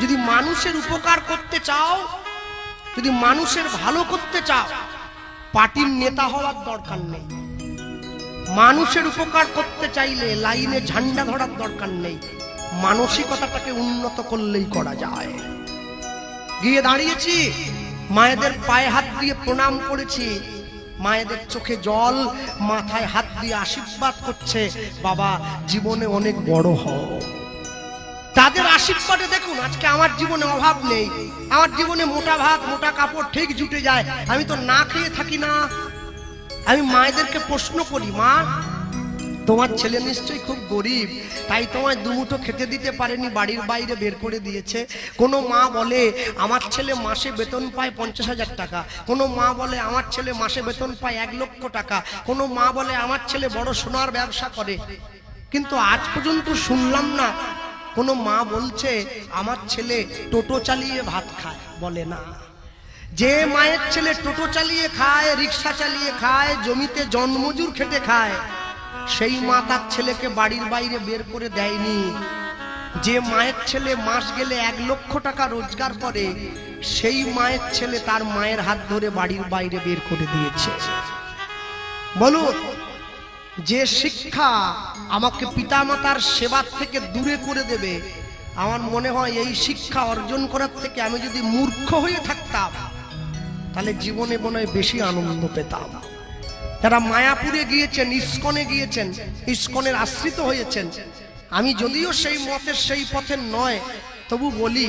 যদি মানুষের উপকার করতে চাও, যদি মানুষের ভালো করতে চাও, পার্টির নেতা হওয়ার দরকার নেই। মানুষের উপকার করতে চাইলে লাইনে ঝান্ডা ধরার দরকার নেই, মানসিকতাটাকে উন্নত করলেই করা যায়। গিয়ে দাঁড়িয়েছি, মায়েদের পায়ে হাত দিয়ে প্রণাম করেছি, মায়েদের চোখে জল, মাথায় হাত দিয়ে আশীর্বাদ করছে, বাবা জীবনে অনেক বড় হও। তাদের আশীর্বাদে দেখুন আজকে আমার জীবনে অভাব নেই, আমার জীবনে মোটা ভাত মোটা কাপড় ঠিক জুটে যায়, আমি তো না খেয়ে থাকি না। আমি মায়েদেরকে প্রশ্ন করি, মা তোমার ছেলে নিশ্চয়ই খুব গরিব, তাই তোমায় দুমুঠো খেতে দিতে পারেনি, বাড়ির বাইরে বের করে দিয়েছে। কোনো মা বলে আমার ছেলে মাসে বেতন পায় 50,000 টাকা, কোনো মা বলে আমার ছেলে মাসে বেতন পায় 1 লক্ষ টাকা, কোনো মা বলে আমার ছেলে বড় সোনার ব্যবসা করে। কিন্তু আজ পর্যন্ত শুনলাম না কোনো মা বলছে আমার ছেলে টোটো চালিয়ে ভাত খায়, বলে না। যে মায়ের ছেলে টোটো চালিয়ে খায়, রিক্সা চালিয়ে খায়, জমিতে জন্মজুর খেটে খায়, সেই মা তার ছেলেকে বাড়ির বাইরে বের করে দেয়নি। যে মায়ের ছেলে মাস গেলে 1 লক্ষ টাকা রোজগার করে, সেই মায়ের ছেলে তার মায়ের হাত ধরে বাড়ির বাইরে বের করে দিয়েছে। বলুন, যে শিক্ষা আমাকে পিতামাতার সেবার থেকে দূরে করে দেবে, আমার মনে হয় এই শিক্ষা অর্জন করার থেকে আমি যদি মূর্খ হয়ে থাকতাম তাহলে জীবনে মনে হয় বেশি আনন্দ পেতাম। যারা মায়াপুরে গিয়েছেন, ইস্কনে গিয়েছেন, ইস্কনের আশ্রিত হয়েছেন, আমি যদিও সেই মতের সেই পথের নয়, তবু বলি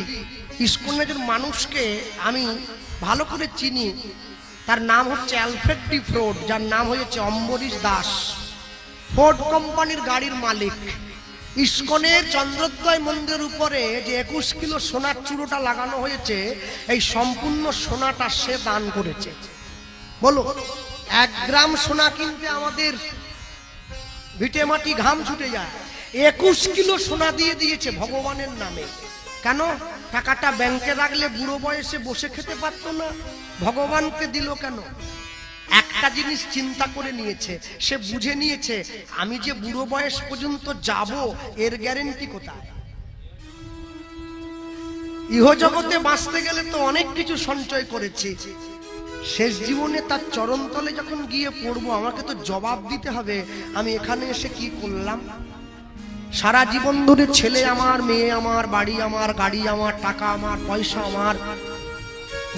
ইস্কনের মানুষকে আমি ভালো করে চিনি। তার নাম হচ্ছে অ্যালফ্রেড ডি ফোর্ড, যার নাম হয়েছে অম্বরীশ দাস। ফোর্ড কোম্পানির গাড়ির মালিক। ইস্কনের চন্দ্রোদয় মন্দিরের উপরে যে 21 কিলো সোনার চূড়োটা লাগানো হয়েছে, এই সম্পূর্ণ সোনাটা সে দান করেছে। বলো, 1 গ্রাম সোনা কিনতে আমাদের ভিটে মাটি ঘাম ছুটে যায়, 21 কিলো সোনা দিয়ে দিয়েছে ভগবানের নামে। কেন? টাকাটা ব্যাংকে রাখলে বুড়ো বয়সে বসে খেতে পারতো না, ভগবানকে দিল কেন? একটা জিনিস চিন্তা করে নিয়েছে, সে বুঝে নিয়েছে আমি যে বুড়ো বয়স পর্যন্ত যাব এর গ্যারেন্টি কোথায়? ইহজগতে বাঁচতে গেলে তো অনেক কিছু সঞ্চয় করেছি, শেষ জীবনে তার চরণতলে যখন গিয়ে পড়বো আমাকে তো জবাব দিতে হবে আমি এখানে এসে কি করলাম। সারা জীবন ধরে ছেলে আমার, মেয়ে আমার, বাড়ি আমার, গাড়ি আমার, টাকা আমার, পয়সা আমার,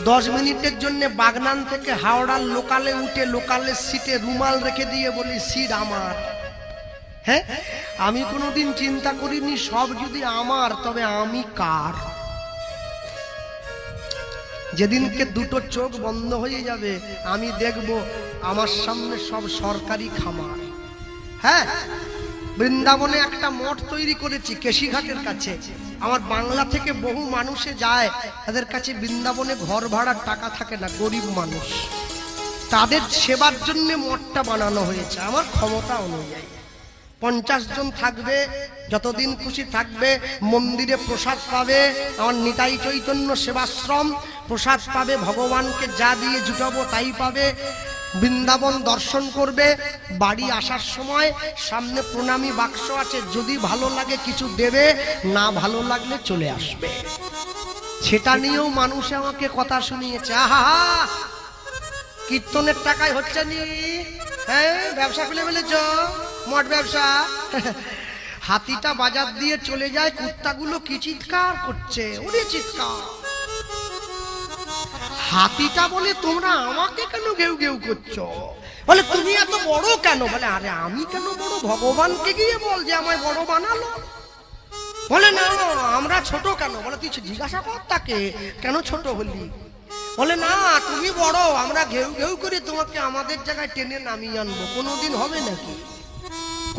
10 মিনিটের জন্য বাগনান থেকে হাওড়ার লোকালে উঠে লোকালের সিটে রুমাল রেখে দিয়ে বলি সিট আমার। হ্যাঁ, আমি কোনোদিন চিন্তা করিনি সব যদি আমার, তবে আমি কার? যেদিনকে দুটো চোখ বন্ধ হয়ে যাবে আমি দেখব আমার সামনে সব সরকারি খামার। হ্যাঁ, বৃন্দাবনে একটা মঠ তৈরি করেছি কেশিঘাটের কাছে। আমার বাংলা থেকে বহু মানুষে যায়, তাদের কাছে বৃন্দাবনে ঘর ভাড়ার টাকা থাকে না, গরিব মানুষ, তাদের সেবার জন্য মঠটা বানানো হয়েছে আমার ক্ষমতা অনুযায়ী। 50 জন থাকবে, যতদিন খুশি থাকবে, মন্দিরে প্রসাদ পাবে, আমার নিতাই চৈতন্য সেবাশ্রম প্রসাদ পাবে, ভগবানকে যা দিয়ে জুটাবো তাই পাবে, বৃন্দাবন দর্শন করবে, বাড়ি আসার সময় সামনে প্রণামী বাক্স আছে, যদি ভালো লাগে কিছু দেবে, না ভালো লাগলে চলে আসবে। সেটা নিয়েও মানুষ আমাকে কথা শুনিয়েছে, আহা কীর্তনের টাকায় হচ্ছে নি, হ্যাঁ ব্যবসা খুলে ফেলেছ, মঠ ব্যবসা। হাতিটা বাজার দিয়ে চলে যায়, কুত্তাগুলো কি চিৎকার করছে, ওরে চিৎকার। হাতিটা বলে তোমরা আমাকে কেন ঘেউ ঘেউ করছো? বলে তুমি এত বড় কেন? বলে আরে আমি কেন বড়, ভগবানকে গিয়ে বল যে আমায় বড় বানালো। বলে না আমরা ছোট কেন? বলে তুই জিজ্ঞাসা কর তাকে কেন ছোট হলি। বলে না তুমি বড়, আমরা ঘেউ ঘেউ করে তোমাকে আমাদের জায়গায় টেনে নামিয়ে আনবো। কোনোদিন হবে নাকি?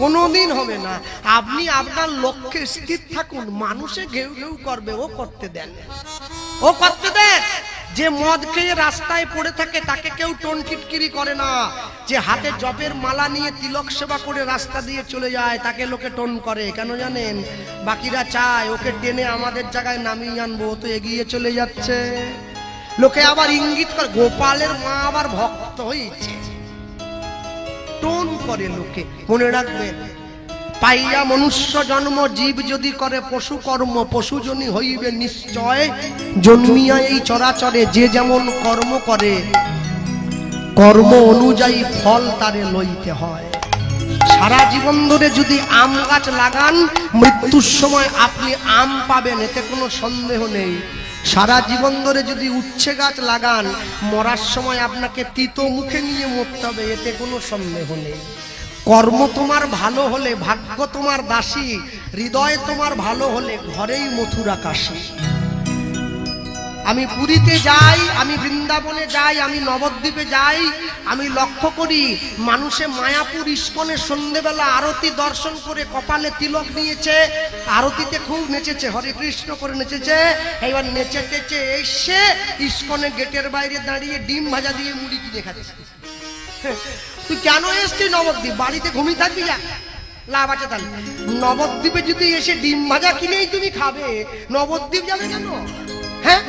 কোনোদিন হবে না। আপনি আপনার লক্ষ্যে স্থির থাকুন, মানুষে ঘেউ ঘেউ করবে, ও করতে দেন, ও করতে দেন। যে মদ খেয়ে রাস্তায় পড়ে থাকে তাকে কেউ টোন টিটকিরি করে না, যে হাতে জপের মালা নিয়ে তিলক সেবা করে রাস্তা দিয়ে চলে যায় তাকে লোকে টোন করে। কেন জানেন? বাকিরা চায় ওকে টেনে আমাদের জায়গায় নামিয়ে আনবো, তো এগিয়ে চলে যাচ্ছে। লোকে আবার ইঙ্গিত করে, গোপালের মা আবার ভক্ত হয়েছে, টোন করে লোকে। মনে রাখবেন পাইয়া মনুষ্য জন্ম জীব যদি করে পশু কর্ম, পশুজনী হইবে নিশ্চয়। জন্মিয়া এই চরাচরে যে যেমন কর্ম করে, কর্ম অনুযায়ী ফল তারে লইতে হয়। সারা জীবন ধরে যদি আম গাছ লাগান, মৃত্যুর সময় আপনি আম পাবেন, এতে কোনো সন্দেহ নেই। সারা জীবন ধরে যদি উচ্ছে গাছ লাগান, মরার সময় আপনাকে তিতো মুখে নিয়ে মরতে হবে, এতে কোনো সন্দেহ নেই। কর্ম তোমার ভালো হলে ভাগ্য তোমার দাসী, হৃদয় তোমার ভালো হলে ঘরেই মথুরা কাশী। আমি পুরীতে যাই, আমি বৃন্দাবনে যাই, আমি নবদ্বীপে যাই, আমি লক্ষ্য করি মানুষে মায়াপুর ইস্কনে সন্ধ্যেবেলা আরতি দর্শন করে কপালে তিলক নিয়েছে, আরতিতে খুব নেচেছে, হরে কৃষ্ণ করে নেচেছে। এবার নেচে টেচে এসে ইস্কনে গেটের বাইরে দাঁড়িয়ে ডিম ভাজা দিয়ে মুড়ি কিনে খাচ্ছে। তুই কেন এসছিস নবদ্বীপ? বাড়িতে ঘুমিয়ে থাকবি, যা লাভ আছে তাহলে। নবদ্বীপে যদি এসে ডিম ভাজা কিনেই তুমি খাবে, নবদ্বীপ যাবে কেন? হ্যাঁ,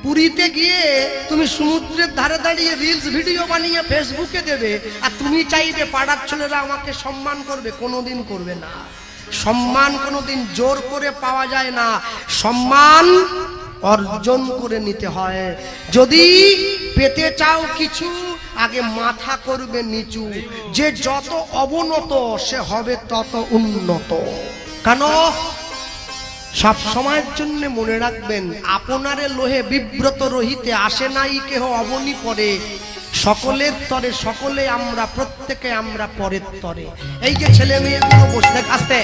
পুরীতে গিয়ে তুমি সমুদ্রের ধারে দাঁড়িয়ে রিলস ভিডিও বানিয়ে ফেসবুকে দেবে, আর তুমি চাইবে পাড়ার ছেলেরা আমাকে সম্মান করবে? কোনোদিন করবে না। সম্মান কোনোদিন জোর করে পাওয়া যায় না, সম্মান অর্জন করে নিতে হয়। যদি পেতে চাও কিছু, আগে মাথা করবে নিচু। যে যত অবনত সে হবে তত উন্নত। কেন? সব সময়ের জন্য মনে রাখবেন, আপনারে লোহে বিব্রত রহিতে আসে নাই কেহ অবনি পরে। সকলের তরে সকলে আমরা, প্রত্যেকে আমরা পরের তরে। এই যে ছেলে মেয়েগুলো বসে আসতে,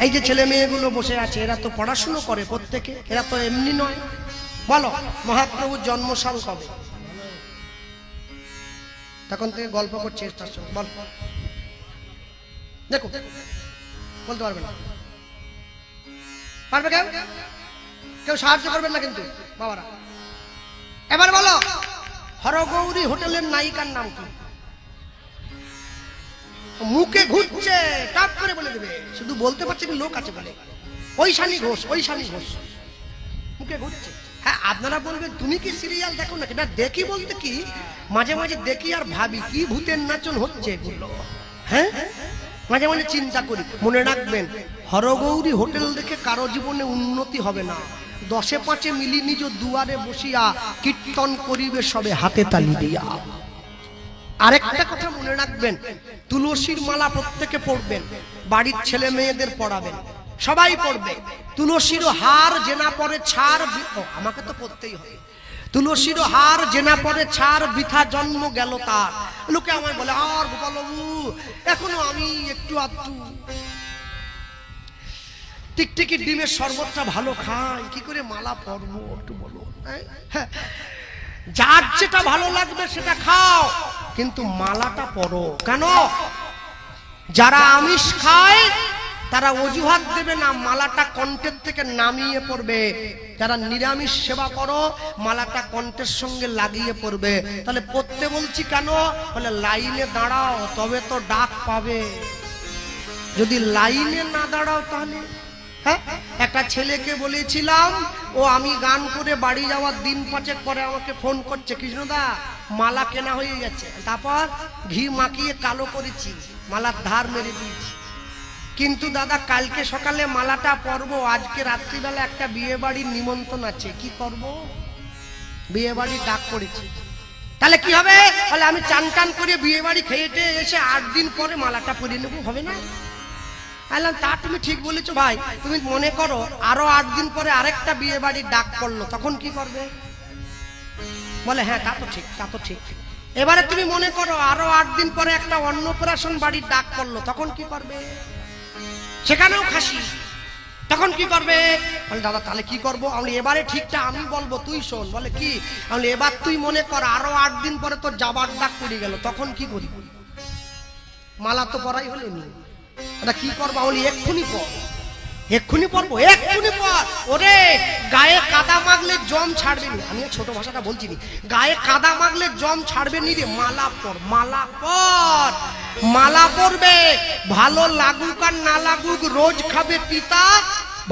এই যে ছেলে মেয়েগুলো বসে আছে, এরা তো পড়াশুনো করে প্রত্যেকে, এরা তো এমনি নয়। বলো মহাপ্রভুর জন্মসাল কবে? তখন থেকে গল্প করছে, বল দেখো, বলতে পারবে না? পারবে কেউ? কেউ সাহায্য করবেন না কিন্তু বাবারা। এবার বলো, হরগৌরী হোটেলের নায়িকার নাম কি? মুখে ঘুরছে, টাপ করে বলে দেবে, শুধু বলতে পারছে লোক আছে বলে। ঐশানী ঘোষ, ঐশানী ঘোষ মুখে ঘুরছে। হ্যাঁ, আপনারা বলবেন তুমি কি সিরিয়াল দেখো নাকি? না, দেখি বলতে কি, মাঝে মাঝে দেখি আর ভাবি কি ভূতের নাচন হচ্ছে এগুলো। হ্যাঁ, মাঝে মাঝে চিন্তা করি। মনে রাখবেন, হরগৌরী হোটেল দেখে কারো জীবনে উন্নতি হবে না। 10-5 মিলি নিজ দুয়ারে বসিয়া কীর্তন করিবে সবে হাতে তালি দিয়া। আরেকটা কথা মনে রাখবেন, তুলসীর মালা প্রত্যেকে পড়বেন, বাড়ির ছেলে মেয়েদের পড়াবেন, সবাই পড়বে। তুলসীর হার যে না পরে ছাড়, আমাকে তো পড়তেই হবে। তুলসীর হার যে না পরে ছাড়, বৃথা জন্ম গেল তার। লোকে আমায় বলে, আর গোপালবাবু এখনো আমি একটু আধটু টিকটিকি ডিমের শরবতটা ভালো খাই, কি করে মালা পরবো একটু বলো। যার যেটা ভালো লাগবে সেটা খাও, কিন্তু মালাটা পরো। কেন? যারা আমিষ খায় তারা অজুহাত দেবে না, মালাটা কণ্ঠের থেকে নামিয়ে পড়বে। যারা নিরামিষ সেবা করো, মালাটা কণ্ঠের সঙ্গে লাগিয়ে পড়বে। তাহলে পড়তে বলছি কেন? বলে লাইনে দাঁড়াও, তবে তো ডাক পাবে। যদি লাইনে না দাঁড়াও তাহলে? হ্যাঁ, একটা ছেলেকে বলেছিলাম, ও আমি গান করে বাড়ি যাওয়ার দিন 5 পরে আমাকে ফোন করছে, কৃষ্ণদা মালা কেনা হয়ে গেছে, তারপর ঘি মাখিয়ে কালো করেছি, মালার ধার মেরে দিয়েছি, কিন্তু দাদা কালকে সকালে মালাটা পরবো, আজকে রাত্রিবেলা একটা বিয়ে বাড়ির নিমন্ত্রণ আছে, কি করব? বিয়ে বাড়ির ডাক পড়েছে, তাহলে কি হবে? বলে আমি চান টান করে বিয়ে বাড়ি খেয়েটে এসে 8 দিন পরে মালাটা পরিয়ে নেবো, হবে না? বললাম তা তুমি ঠিক বলেছো ভাই, তুমি মনে করো আরো 8 দিন পরে আরেকটা বিয়ে বাড়ির ডাক পড়লো, তখন কি করবে? বলে হ্যাঁ তা তো ঠিক, তা তো ঠিক। এবারে তুমি মনে করো আরো 8 দিন পরে একটা অন্নপ্রাশন বাড়ির ডাক পড়লো, তখন কি করবে? সেখানেও খাসি, তখন কি করবে? বলে দাদা তাহলে কি করবো? আমি এবারে ঠিকটা আমি বলবো, তুই শোন। বলে কি? আমি এবার তুই মনে কর আরো 8 দিন পরে তোর যাবার ডাক পড়ে গেল, তখন কি করি? মালা তো পরাই হলে নি, এটা কি করবো? বলি এক্ষুনি পর, এক্ষুনি পরবো, এক্ষুনি পর। ওরে গায়ে কাদা মাগলে জম ছাড়বে নি, আমি ছোট ভাষাটা বলছি নি, গায়ে কাদা মাগলে জম ছাড়বে নি রে, মালা পর, মালা পর, মালা পরবে। ভালো লাগুক আর না লাগুক রোজ খাবে পিতা,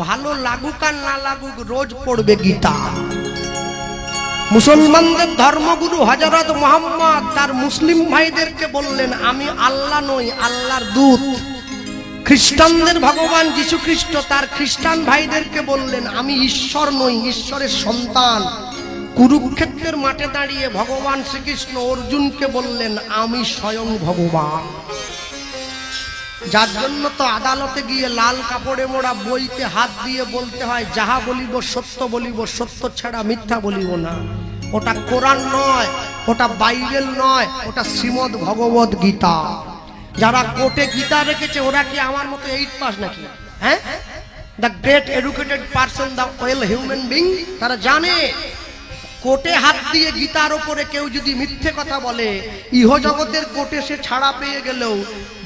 ভালো লাগুক আর না লাগুক রোজ পড়বে গীতা। মুসলমানদের ধর্মগুরু হযরত মুহাম্মদ তার মুসলিম ভাইদেরকে বললেন, আমি আল্লাহ নই, আল্লাহর দূত। খ্রিস্টানদের ভগবান যীশু খ্রিস্ট তার খ্রিস্টান ভাইদেরকে বললেন, আমি ঈশ্বর নই, ঈশ্বরের সন্তান। কুরুক্ষেত্রের মাঠে দাঁড়িয়ে ভগবান শ্রীকৃষ্ণ অর্জুনকে বললেন, আমি স্বয়ং ভগবান। যার জন্য তো আদালতে গিয়ে লাল কাপড়ে মোড়া বইতে হাত দিয়ে বলতে হয়, যাহা বলিব সত্য বলিব, সত্য ছাড়া মিথ্যা বলিব না। ওটা কোরআন নয়, ওটা বাইবেল নয়, ওটা শ্রীমদ ভগবত গীতা। যারা কোর্টে গীতা রেখেছে ওরা কি আমার মতো 8 পাস নাকি? হ্যাঁ, the great educated person, the well human being, তারা জানে কোর্টে হাত দিয়ে গীতার ওপরে কেউ যদি মিথ্যে কথা বলে, ইহজগতের কোর্টে সে ছাড়া পেয়ে গেলেও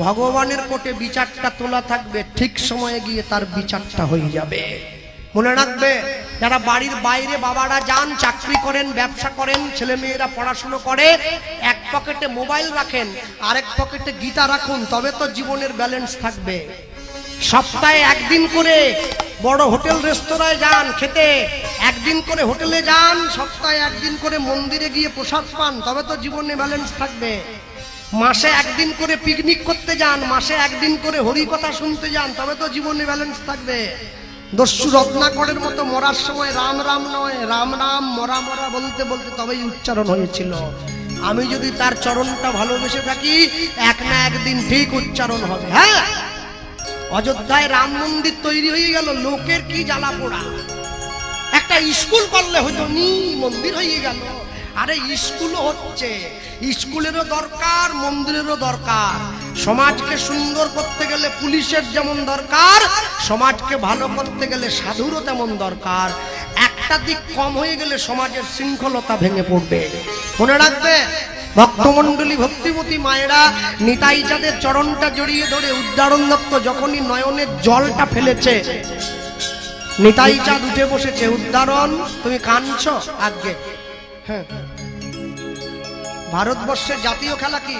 ভগবানের কোর্টে বিচারটা তোলা থাকবে, ঠিক সময়ে গিয়ে তার বিচারটা হয়ে যাবে। মনে রাখবে, যারা বাড়ির বাইরে বাবারা যান, চাকরি করেন, ব্যবসা করেন, ছেলে মেয়েরা পড়াশুনো করে, এক পকেটে মোবাইল রাখেন, আরেক পকেটে গীতা রাখুন, তবে তো জীবনের ব্যালেন্স থাকবে। সপ্তাহে একদিন করে বড় হোটেল রেস্তোরাঁয় যান খেতে, একদিন করে হোটেলে যান, সপ্তাহে একদিন করে মন্দিরে গিয়ে প্রসাদ পান, তবে তো জীবনে ব্যালেন্স থাকবে। মাসে একদিন করে পিকনিক করতে যান, মাসে একদিন করে হরি কথা শুনতে যান, তবে তো জীবনে ব্যালেন্স থাকবে। দস্যু রত্নাকরের মতো মরার সময় রাম রাম নয়, রাম রাম মরা মরা বলতে বলতে তবেই উচ্চারণ হয়েছিল। আমি যদি তার চরণটা ভালোবেসে থাকি, এক না একদিন ঠিক উচ্চারণ হবে। হ্যাঁ, অযোধ্যায় রাম মন্দির তৈরি হয়ে গেল, লোকের কি জ্বালা পোড়া। একটা স্কুল করলে হয়তো নি, মন্দির হয়ে গেল। আরে স্কুলও হচ্ছে, স্কুলেরও দরকার, মন্দিরেরও দরকার। সমাজকে সুন্দর করতে গেলে পুলিশের যেমন দরকার, সমাজকে ভালো করতে গেলে সাধুরও তেমন দরকার। একটা দিক কম হয়ে গেলে সমাজের শৃঙ্খলতা ভেঙে পড়বে। মনে রাখবে, ভক্তমণ্ডলী ভক্তিমতী মায়েরা নিতাই চাঁদের চরণটা জড়িয়ে ধরে উদ্দারণ দত্ত যখনই নয়নের জলটা ফেলেছে, নিতাই চাঁদ উঠে বসেছে, উদ্দারণ তুমি কাঁদছ আজকে? হ্যাঁ, ভারতবর্ষের জাতীয় খেলা কি?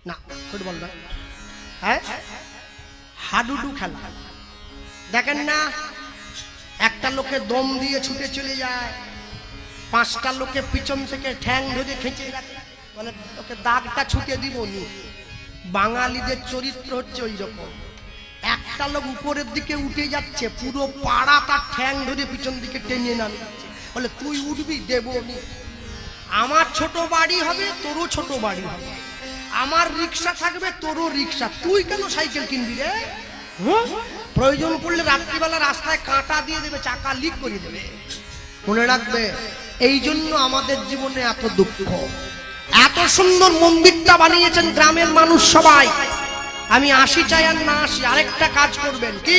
না, ফুটবল না। হ্যাঁ, হাডুডু খেলা। দেখেন না, একটা লোকে দম দিয়ে ছুটে চলে যায়, 5টা লোকে পিছন থেকে ঠ্যাং ধরে খেঁচে রাখে, বলে ওকে দাগটা ছুটে দিব নি। বাঙালিদের চরিত্র হচ্ছে ওই রকম। একটা লোক উপরের দিকে উঠে যাচ্ছে, পুরো পাড়া তার ঠ্যাং ধরে পিছন দিকে টেনে নামাচ্ছে, বলে তুই উঠবি, দেব নি। আমার ছোট বাড়ি হবে, তোরও ছোট বাড়ি হবে। আমার রিক্সা থাকবে, তোরও রিক্সা। তুই কেন সাইকেল কিনবি রে? প্রয়োজন পড়লে রাত্রিবেলা রাস্তায় কাঁটা দিয়ে দেবে, চাকা লিক করে দেবে। মনে রাখবে, এই জন্য আমাদের জীবনে এত দুঃখ। এত সুন্দর মন্দিরটা বানিয়েছেন গ্রামের মানুষ সবাই। আমি আসি চাই আর না আসি, আরেকটা কাজ করবেন কি,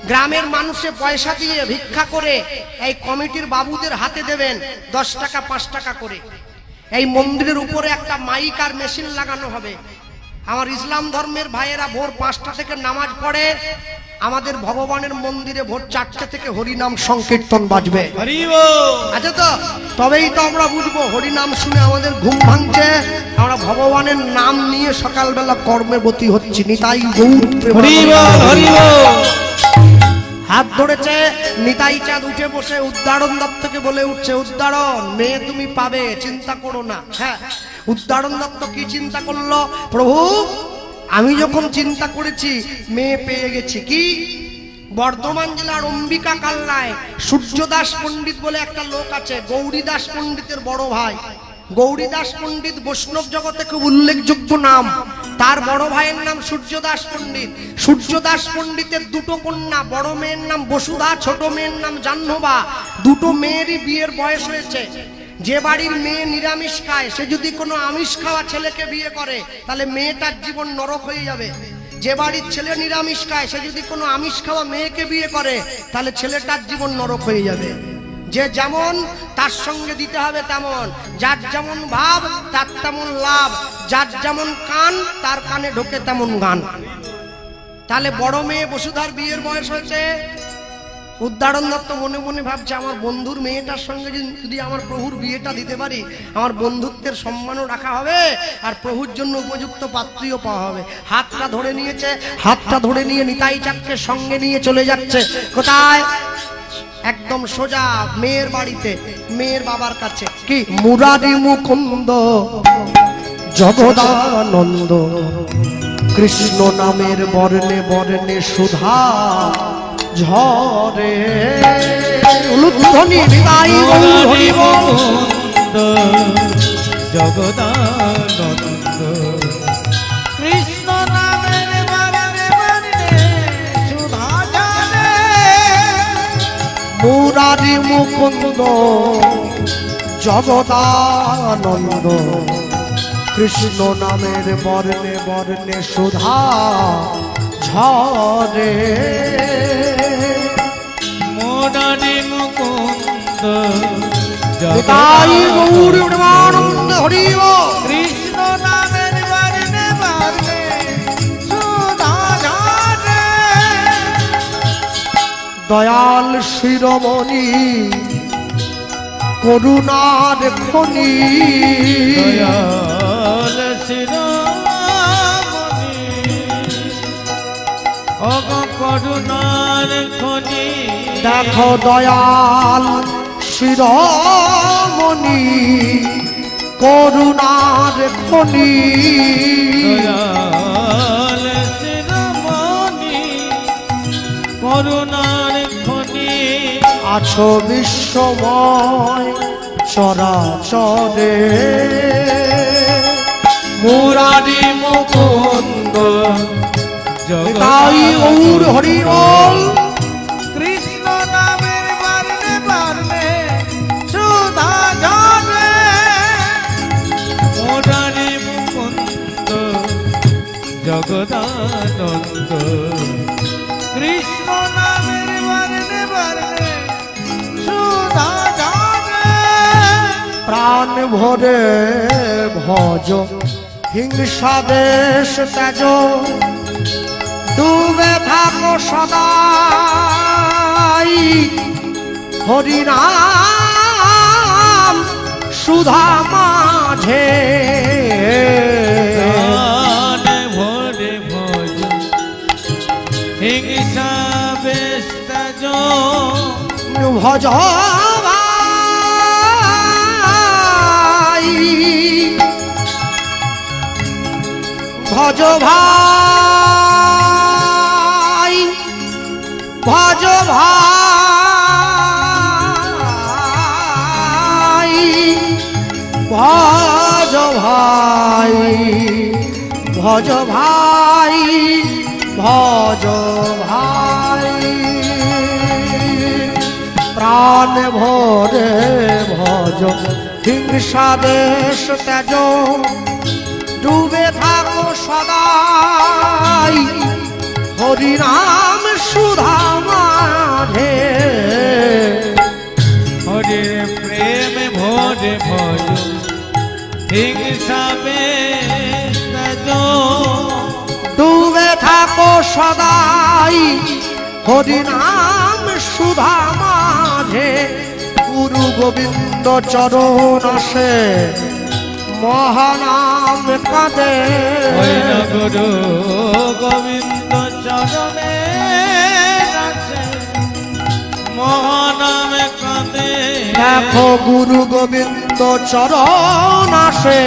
গ্রামের মানুষে পয়সা দিয়ে ভিক্ষা করে এই কমিটির বাবুদের হাতে দেবেন 10 টাকা 5 টাকা করে। এই মন্দিরের উপরে একটা মাইক আর মেশিন লাগানো হবে। আমার ইসলাম ধর্মের ভাইয়েরা ভোর 5টা থেকে নামাজ পড়ে, আমাদের ভগবানের মন্দিরে ভোর 4টে থেকে হরিনাম সংকীর্তন বাজবে। আচ্ছা, তো তবেই তো আমরা বুঝবো হরিনাম শুনে আমাদের ঘুম ভাঙছে, আমরা ভগবানের নাম নিয়ে সকালবেলা কর্মে ব্রতী হচ্ছি। নিতাই গৌর হাত ধরেছে, নিতাই চাঁদ উঠে বসে উদ্দারণ দত্তকে বলে উঠছে, উদ্দারণ মেয়ে তুমি পাবে, চিন্তা করো না। হ্যাঁ, উদ্দারণ দত্ত কি চিন্তা করলো? প্রভু, আমি যখন চিন্তা করেছি মেয়ে পেয়ে গেছি। কি? বর্ধমান জেলার অম্বিকা কালনায় সূর্যদাস পণ্ডিত বলে একটা লোক আছে, গৌরীদাস পণ্ডিতের বড় ভাই। গৌরীদাস পণ্ডিত বৈষ্ণব জগতে খুব উল্লেখযোগ্য নাম। তার বড় ভাইয়ের নাম সূর্যদাস পণ্ডিত। সূর্যদাস পণ্ডিতের 2টো কন্যা, বড় মেয়ের নাম বসুধা, ছোট মেয়ের নাম জাহ্নবা। 2টো মেয়েরই বিয়ের বয়স হয়েছে। যে বাড়ির মেয়ে নিরামিষ খায়, সে যদি কোনো আমিষ খাওয়া ছেলেকে বিয়ে করে, তাহলে মেয়েটার জীবন নরক হয়ে যাবে। যে বাড়ির ছেলে নিরামিষ খায়, সে যদি কোনো আমিষ খাওয়া মেয়েকে বিয়ে করে, তাহলে ছেলেটার জীবন নরক হয়ে যাবে। যে যেমন তার সঙ্গে দিতে হবে তেমন, যার যেমন ভাব তার তেমন লাভ, যার যেমন কান তার কানে ঢোকে তেমন গান। তাহলে বড় মেয়ে বসুধার বিয়ের বয়স হয়েছে। উদ্দারণ দত্ত মনে মনে ভাবছে, আমার বন্ধুর মেয়েটার সঙ্গে যদি আমার প্রভুর বিয়েটা দিতে পারি, আমার বন্ধুত্বের সম্মানও রাখা হবে, আর প্রভুর জন্য উপযুক্ত পাত্রীও পাওয়া হবে। হাতটা ধরে নিয়েছে, হাতটা ধরে নিয়ে নিতাই চাঁদকে সঙ্গে নিয়ে চলে যাচ্ছে। কোথায়? একদম সোজা মেয়ের বাড়িতে, মেয়ের বাবার কাছে। কি? মুরারি মুকুন্দ জগদানন্দ কৃষ্ণ নামের বর্ণে বর্ণে সুধা ঝরে উলুধ্বনি বিদায় হরিব জগদানন্দ কৃষ্ণ নামের বর্ণে বর্ণে সুধা ঝরে মুরারি মুকুন্দ জগদানন্দ কৃষ্ণ নামের বর্ণে বর্ণে সুধা ঝরে মুরারি মুকুন্দ তাই গৌর প্রেমানন্দ হরিব কৃষ্ণ নামের বর্ণে বর্ণে সুধা ঝরে দয়াল শিরোমণি করুণার খনি দয়াল শিরোমণি অগ করুণার খনি দেখো দয়াল শিরোমণি করুণার খনি দয়াল শিরোমণি করুণার খনি আছো বিশ্বময় চরাচরে মুরারি মুকুন্দ তাই গৌর হরি বল কৃষ্ণ নামের বর্ণে বর্ণে সুধা ঝরে মুরারি মুকুন্দ জগদানন্দ কৃষ্ণ নামের বর্ণে বর্ণে সুধা ঝরে প্রাণ ভরে ভজ হিংসা দেশ তেজ ডুবে থাকো সদাই হরিনাম সুধা মাঝে প্রাণ ভরে ভজ হিংসা বেশ তেজ ভজ ভাই ভজ ভাই ভজ ভাই ভজ ভাই ভজ ভাই ভজ ভাই প্রাণ ভরে ভজ হিংসা দেশ তেজ ডুবে থাকো সদাই হরিনাম সুধা মাঝে হরির প্রেম ভরে ভজ হিংসা বেশ তেজ ডুবে থাকো সদাই হরিনাম সুধা মাঝে গুরু গোবিন্দ চরণ আসে মহানাম কাঁদে গুরু গোবিন্দ চরণে আছে মহানামে কাঁদে দেখো গুরু গোবিন্দ চরণ আসে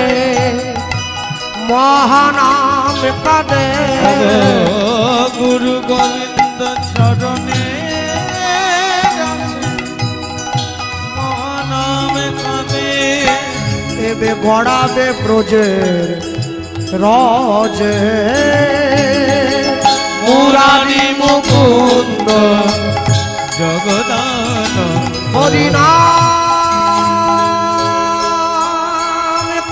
মহানাম কাঁদে গুরু গোবিন্দ চরণে মহানামে কাঁদে এবে গড়াবে ব্রজের রজে মুরারি মুকুন্দ জগদানন্দ হরিনাম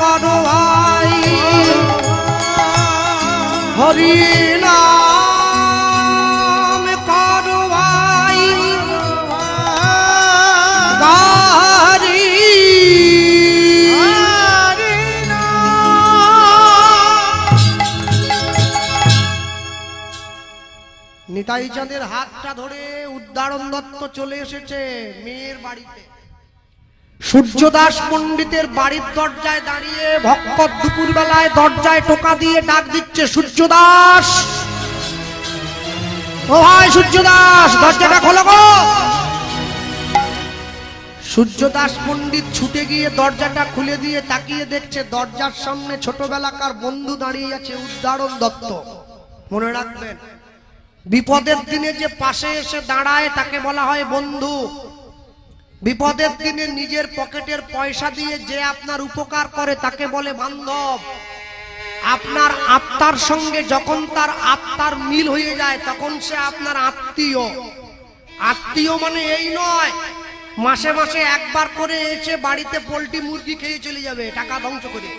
করো ভাই হরিনাম করো ভাই গারি নিতাই চাঁদের হাতটা ধরে উদ্দারণ দত্ত চলে এসেছে মেয়ের বাড়িতে। সূর্যদাস পণ্ডিতের বাড়ির দরজায় দাঁড়িয়ে ভক্ত দুপুর বেলায় দরজায় টোকা দিয়ে ডাক দিচ্ছে, সূর্যদাস, ও ভাই সূর্যদাস, দরজাটা খোলো গো। সূর্যদাস পণ্ডিত ছুটে গিয়ে দরজাটা খুলে দিয়ে তাকিয়ে দেখছে দরজার সামনে ছোটবেলাকার বন্ধু দাঁড়িয়ে আছে, উদাহরণ দত্ত। মনে রাখবেন, বিপদের দিনে যে পাশে এসে দাঁড়ায় তাকে বলা হয় বন্ধু। বিপদের দিনে নিজের পকেটের পয়সা দিয়ে যে আপনার উপকার করে তাকে বলে বান্ধব। আপনার আত্মার সঙ্গে যখন তার আত্মার মিল হয়ে যায় তখন সে আপনার আত্মীয়। আত্মীয় মানে এই নয় মাসে মাসে একবার করে এসে বাড়িতে পোল্ট্রি মুরগি খেয়ে চলে যাবে টাকা ধ্বংস করে।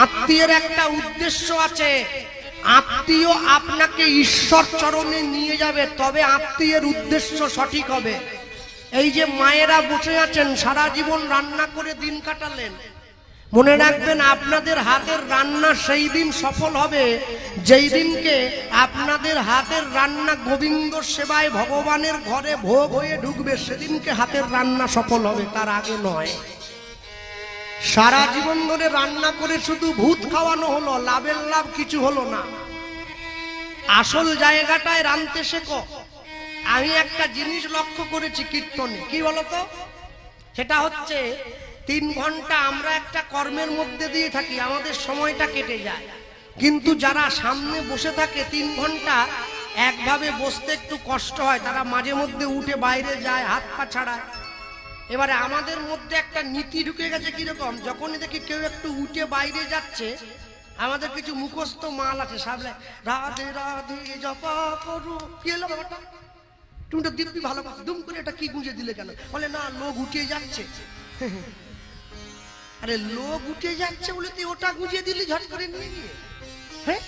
আত্মীয়ের একটা উদ্দেশ্য আছে, আত্মীয় আপনাকে ঈশ্বর চরণে নিয়ে যাবে, তবে আত্মীয়ের উদ্দেশ্য সঠিক হবে। এই যে মায়েরা বসে আছেন সারা জীবন রান্না করে দিন কাটালেন, মনে রাখবেন আপনাদের হাতের রান্না সেই দিন সফল হবে যেই দিনকে আপনাদের হাতের রান্না গোবিন্দ সেবায় ভগবানের ঘরে ভোগ হয়ে ঢুকবে, সেদিনকে হাতের রান্না সফল হবে, তার আগে নয়। সারা জীবন ধরে রান্না করে শুধু ভূত খাওয়ানো হলো, লাভের লাভ কিছু হলো না। আসল জায়গাটায় রাঁধতে শেখো। আমি একটা জিনিস লক্ষ্য করেছি কীর্তনে, কি বলতো, সেটা হচ্ছে 3 ঘন্টা আমরা একটা কর্মের মধ্যে দিয়ে থাকি, আমাদের সময়টা কেটে যায়, কিন্তু যারা সামনে বসে থাকে 3 ঘন্টা একভাবে বসতে একটু কষ্ট হয়, তারা মাঝে মধ্যে উঠে বাইরে যায়, হাত পা ছাড়ায়। এবারে আমাদের মধ্যে একটা নীতি ঢুকে গেছে, কিরকম, যখনই দেখি কেউ একটু উঠে বাইরে যাচ্ছে, আমাদের কিছু মুখস্থ মাল আছে, সামনে রাধে রাধে জপা করো, কি হলো ব্যাপারটা, তুমি তো দিব্যি ভালো দুম করে এটা কি গুঁজে দিলে কেন, বলে না লোক উঠে যাচ্ছে। আরে লোক উঠে যাচ্ছে বলে তুই ওটা গুঁজে দিলি ঝট করে নিয়ে গিয়ে। হ্যাঁ,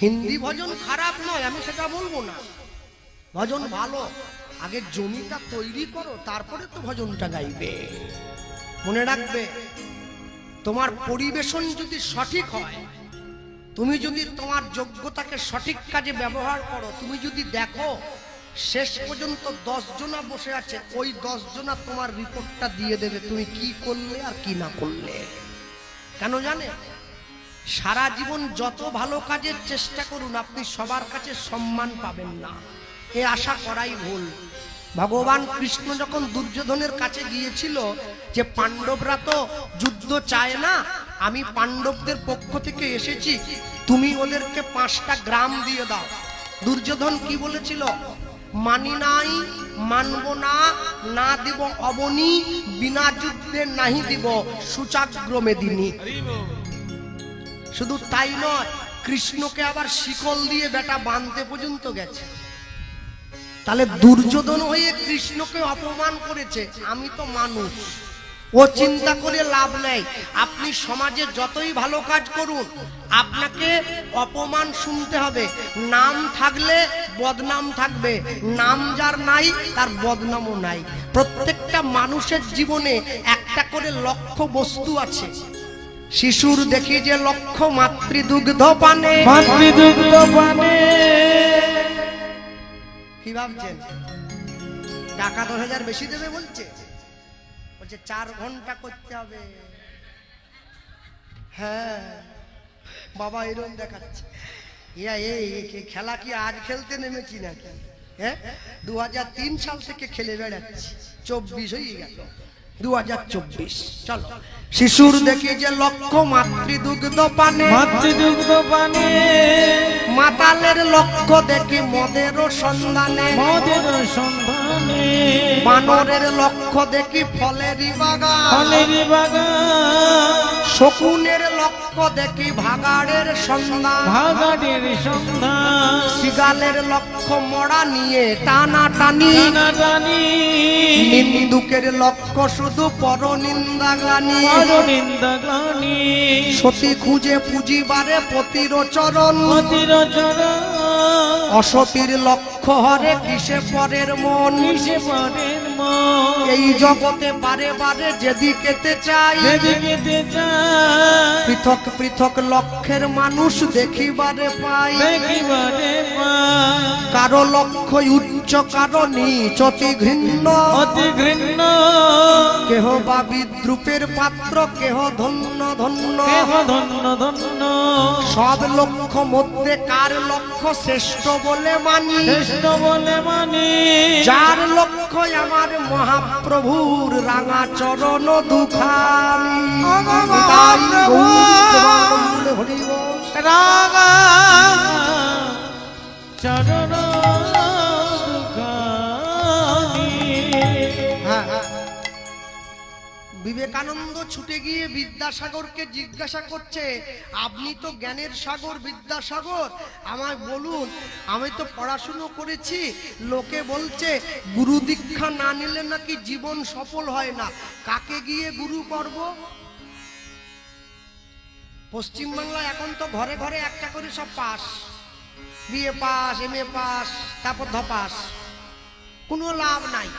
হিন্দি ভজন খারাপ নয়, আমি সেটা বলবো না, ভজন ভালো, আগে জমিটা তৈরি করো তারপরে তো ভজনটা গাইবে। মনে রাখবে, তোমার পরিবেশন যদি সঠিক হয়, তুমি যদি তোমার যোগ্যতাকে সঠিক কাজে ব্যবহার করো, তুমি যদি দেখো শেষ পর্যন্ত 10 জনা বসে আছে, ওই 10 জনা তোমার রিপোর্টটা দিয়ে দেবে তুমি কি করলে আর কি না করলে। কেন জানে, সারা জীবন যত ভালো কাজের চেষ্টা করুন আপনি সবার কাছে সম্মান পাবেন না, এ আশা করাই ভুল। ভগবান কৃষ্ণ যখন দুর্যোধনের কাছে গিয়েছিল যে পাণ্ডবরা তো যুদ্ধ চায় না, আমি পাণ্ডবদের পক্ষ থেকে এসেছি, তুমি ওদেরকে 5টা গ্রাম দিয়ে দাও। দুর্যোধন কি বলেছিল, মানি নাই, মানব না, না দিব অবনী, বিনা যুদ্ধে নাহি দিব সুচাগ্র মেদিনী। শুধু তাই নয়, কৃষ্ণকে আবার শিকল দিয়ে বেটা বাঁধতে পর্যন্ত গেছে। তাহলে দুর্যোধন হয়ে কৃষ্ণকে অপমান করেছে, আমি তো মানুষ, ও চিন্তা করে লাভ নেই। আপনি সমাজে যতই ভালো কাজ করুন আপনাকে অপমান শুনতে হবে, নাম থাকলে বদনাম থাকবে, নাম যার নাই তার বদনামও নাই। প্রত্যেকটা মানুষের জীবনে একটা করে লক্ষ্য বস্তু আছে। শিশুর দেখি যে লক্ষ্য মাতৃদুগ্ধ পানে, মাতৃদুগ্ধ পানে। কি ভাবছেন টাকা 10,000 বেশি দেবে বলছে, বলছে 4 ঘন্টা করতে হবে। হ্যাঁ বাবা এরকম দেখাচ্ছে, এই খেলা কি আজ খেলতে নেমেছি নাকি? হ্যাঁ, 2003 সাল থেকে খেলে বেড়াচ্ছি, 24 হয়ে গেল, 2024। চলো, শিশুর দেখি যে লক্ষ্য মাতৃদুগ্ধ পানে, মাতৃদুগ্ধ পানে। মাতালের লক্ষ্য দেখি মদের সন্ধানে, মদের সন্ধানে। বানরের লক্ষ্য দেখি ফলেরই বাগান, ফলেরই বাগান। শকুনের লক্ষ্য দেখি ভাগাড়ের সন্ধান, ভাগাড়ের সন্ধান। শিগালের লক্ষ্য মরা নিয়ে টানা টানি, টানাটানি। নিন্দুকের লক্ষ্য শুধু পরনিন্দা গ্লানি, পরনিন্দা গ্লানি। সতী খুঁজে পুঁজিবারে পতির চরণ, পতির চরণ। অসতীর লক্ষ্য হরে কিসে পরের মন, কিসে পরের মন। এই জগতে বারে বারে যেদিকেতে চাই, যেদিকেতে চাই। পৃথক পৃথক লক্ষ্যের মানুষ দেখিবারে পাই, দেখিবারে পাই। কারো লক্ষ্য উচ্চ কারো নীচ, অতি ঘৃণ্য, অতি ঘৃণ্য। কেহ বা বিদ্রুপের পাত্র, কেহ ধন্য ধন্য। কেহ ধন্য ধন্য। সব লক্ষ্য মধ্যে কার লক্ষ্য শ্রেষ্ঠ বলে মানি, শ্রেষ্ঠ বলে মানি। যার লক্ষ্য আমার মহাপ্রভুর রাঙা চরণ দুখানি মহাপ্রভু রাঙা চরণ দুখানি। বিবেকানন্দ ছুটে গিয়ে বিদ্যাসাগরকে জিজ্ঞাসা করছে, আপনি তো জ্ঞানের সাগর বিদ্যাসাগর, আমায় বলুন, আমি তো পড়াশুনো করেছি, লোকে বলছে গুরু দীক্ষা না নিলে নাকি জীবন সফল হয় না, কাকে গিয়ে গুরু করব? পশ্চিমবাংলায় এখন তো ঘরে ঘরে একটা করে সব pass, BA pass, MA pass, তারপর ধপাস, কোনো লাভ নাই।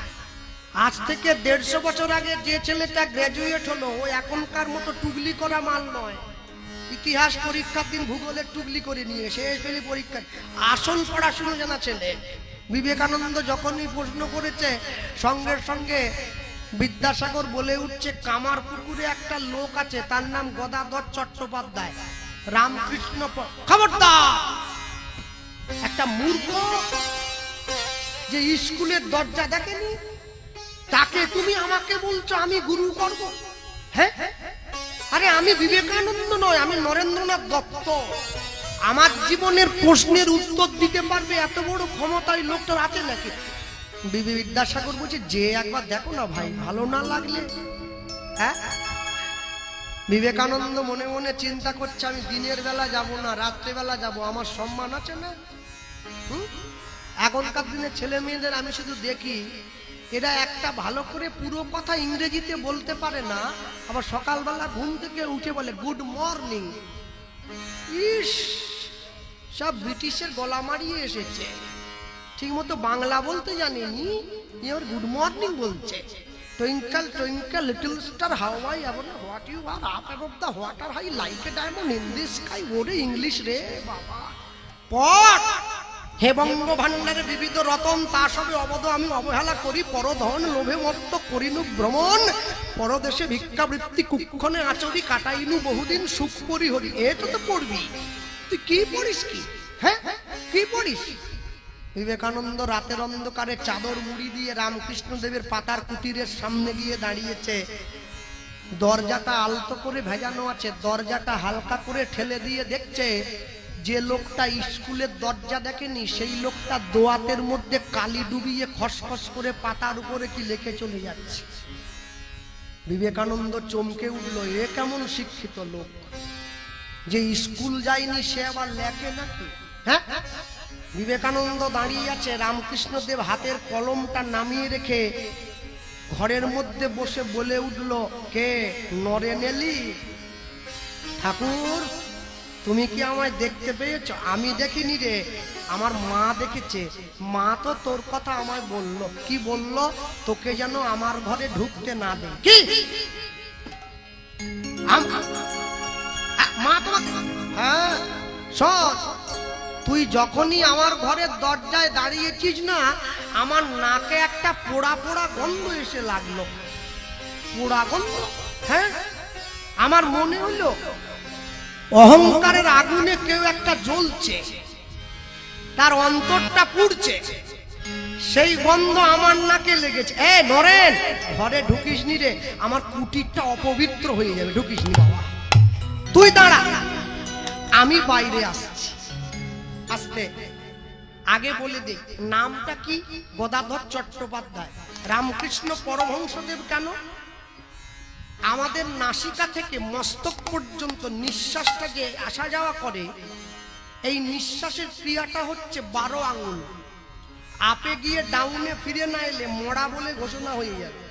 আজ থেকে 150 বছর আগে যে ছেলেটা গ্রাজুয়েট হলো, ও এখনকার মতো টুগলি করা মাল নয়। ইতিহাস পরীক্ষার দিন ভূগোলের টুগলি করে নিয়ে শেষ পেলে পরীক্ষা, আসল পড়াশুনো জানা ছেলে। বিবেকানন্দ যখনই প্রশ্ন করেছে, সঙ্গে সঙ্গে বিদ্যাসাগর বলে উঠছে, কামারপুকুরে একটা লোক আছে, তার নাম গদাধর চট্টোপাধ্যায়, রামকৃষ্ণ। খবরদার, একটা মূর্খ যে স্কুলের দরজা দেখেনি, তাকে তুমি আমাকে বলছো আমি গুরু করব? হ্যাঁ, আরে আমি বিবেকানন্দ নয়, আমি নরেন্দ্রনাথ দত্ত। আমার জীবনের প্রশ্নের উত্তর দিতে পারবে এত বড় ক্ষমতা এই লোকটার আছে নাকি? বিদ্যাসাগর বলছে, যে একবার দেখো না ভাই, ভালো না লাগলে। হ্যাঁ, বিবেকানন্দ মনে মনে চিন্তা করছে, আমি দিনের বেলা যাব না, রাত্রেবেলা যাব, আমার সম্মান আছে না? এখনকার দিনে ছেলে মেয়েদের আমি শুধু দেখি, এরা একটা ভালো করে পুরো কথা ইংরেজিতে বলতে পারে না, আবার সকালবেলা ঘুম থেকে উঠে বলে গুড মর্নিং। ইস, সব ব্রিটিশের গলা মারিয়ে এসেছে, ঠিক মতো বাংলা বলতে জানেনি, এর গুড মর্নিং বলছে। Twinkle twinkle little star how I ever what you are up above the water high like a diamond in the sky. ওরে ইংলিশ রে বাবা, পট। হে বঙ্গ ভান্ডারে বিবিধ রতন, তা সবে অবদ আমি অবহেলা করি, পরধন লোভে মত্ত করিনু ভ্রমণ, পরদেশে ভিক্ষাবৃত্তি কুক্ষণে আচরি, কাটাইনু বহুদিন সুখ পরিহরি। এটা তো পড়বি, তুই কি পড়িস? কি হ্যাঁ, কি পড়িস? বিবেকানন্দ রাতের অন্ধকারে চাদর মুড়ি দিয়ে রামকৃষ্ণ দেবের পাতার কুটিরের সামনে গিয়ে দাঁড়িয়েছে। দরজাটা আলতো করে ভেজানো আছে, দরজাটা হালকা করে ঠেলে দিয়ে দেখছে, যে লোকটা স্কুলের দরজা দেখেনি, সেই লোকটা দোয়াতের মধ্যে কালি ডুবিয়ে খসখস করে পাতার উপরে কি লিখে চলে যাচ্ছে। বিবেকানন্দ চমকে উঠল, এ কেমন শিক্ষিত লোক, যে স্কুল যায়নি সে আবার লেখে নাকি? হ্যাঁ, বিবেকানন্দ দাঁড়িয়ে আছে, রামকৃষ্ণ দেব হাতের কলমটা নামিয়ে রেখে ঘরের মধ্যে বসে বলে উঠল, কে নরেন এলি? ঠাকুর, তুমি কি আমায় দেখতে পেয়েছ? আমি দেখিনি রে, আমার মা দেখেছে। মা তো তোর কথা আমায় বলল। কি বলল? তোকে যেন আমার ঘরে ঢুকতে না দে। কি মা তোমাকে? হ্যাঁ, শোন, তুই যখনই আমার ঘরের দরজায় দাঁড়িয়েছিস না, আমার নাকে একটা পোড়া পোড়া গন্ধ এসে লাগলো। পোড়া গন্ধ? হ্যাঁ, আমার মনে হলো অহংকারের আগুনে কেউ একটা জ্বলছে, তার অন্তরটা পুড়ছে, সেই গন্ধ আমার নাকে লেগেছে। এ নরেন, ঘরে ঢুকিস নি রে, আমার কুটিরটা অপবিত্র হয়ে যাবে, ঢুকিস নি বাবা। তুই দাঁড়া, আমি বাইরে আসছি। আসতে আগে বলে দে, নামটা কি? গদাধর চট্টোপাধ্যায়। রামকৃষ্ণ পরমহংসদেব কেন? আমাদের নাসিকা থেকে মস্তক পর্যন্ত নিঃশ্বাসটা যে আসা যাওয়া করে, এই নিঃশ্বাসের ক্রিয়াটা হচ্ছে 12 আঙুল। আপে গিয়ে ডাউনে ফিরে না এলে মরা বলে ঘোষণা হয়ে যাবে।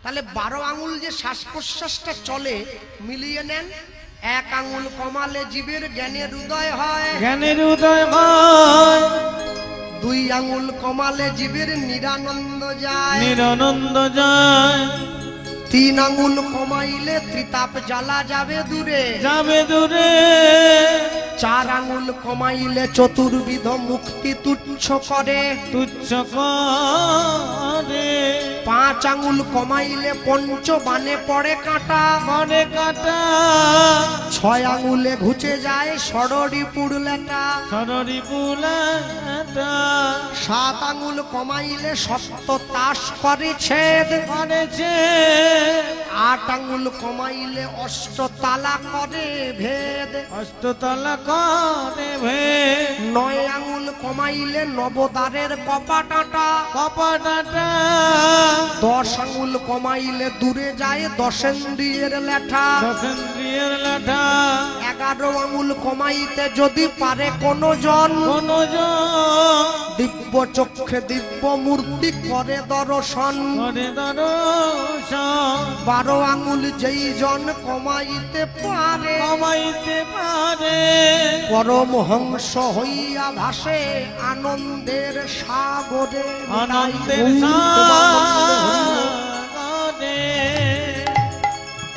তাহলে 12 আঙুল যে শ্বাস প্রশ্বাসটা চলে, মিলিয়ে নেন। 1 আঙুল কমালে জীবের জ্ঞানের উদয় হয়, জ্ঞানের উদয় হয়। 2 আঙুল কমালে জীবের নিরানন্দ যায়, নিরানন্দ যায়। 3 আঙুল কমাইলে ত্রিতাপ জ্বালা যাবে দূরে, যাবে দূরে। 4 আঙুল কমাইলে চতুর্বিধ মুক্তি তুচ্ছ করে, তুচ্ছ করে। 5 5 আঙুল কমাইলে পঞ্চ বানে পড়ে কাঁটা, মনে কাটা 6 আঙুলে ঘুচে যায় ষড়রি পুরলেটা, সররি বুলাটা 7 আঙুল কমাইলে সপ্ত তাস করে ছেদ, করেছে 8 আঙুল কমাইলে অষ্টতালা করে ভেদ, অষ্টতলা করে ভে 9 আঙুল কমাইলে নবদ্বারের কপাটাটা, কপাটাটা 10 আঙুল কমাইলে দূরে যায় দশেন্দ্রিয়ের লেঠা, দশেন্দ্রিয়ের লাঠা 11 আঙুল কমাইতে যদি পারে কোন জন, কোন দিব্য চক্ষে দিব্য মূর্তি করে দর্শন, করে দর্শন 12 আঙুল যেই জন কমাইতে পারে, কমাইতে পারে পরমহংস হইয়া ভাসে আনন্দের সাগরে, আনন্দের সাগরে।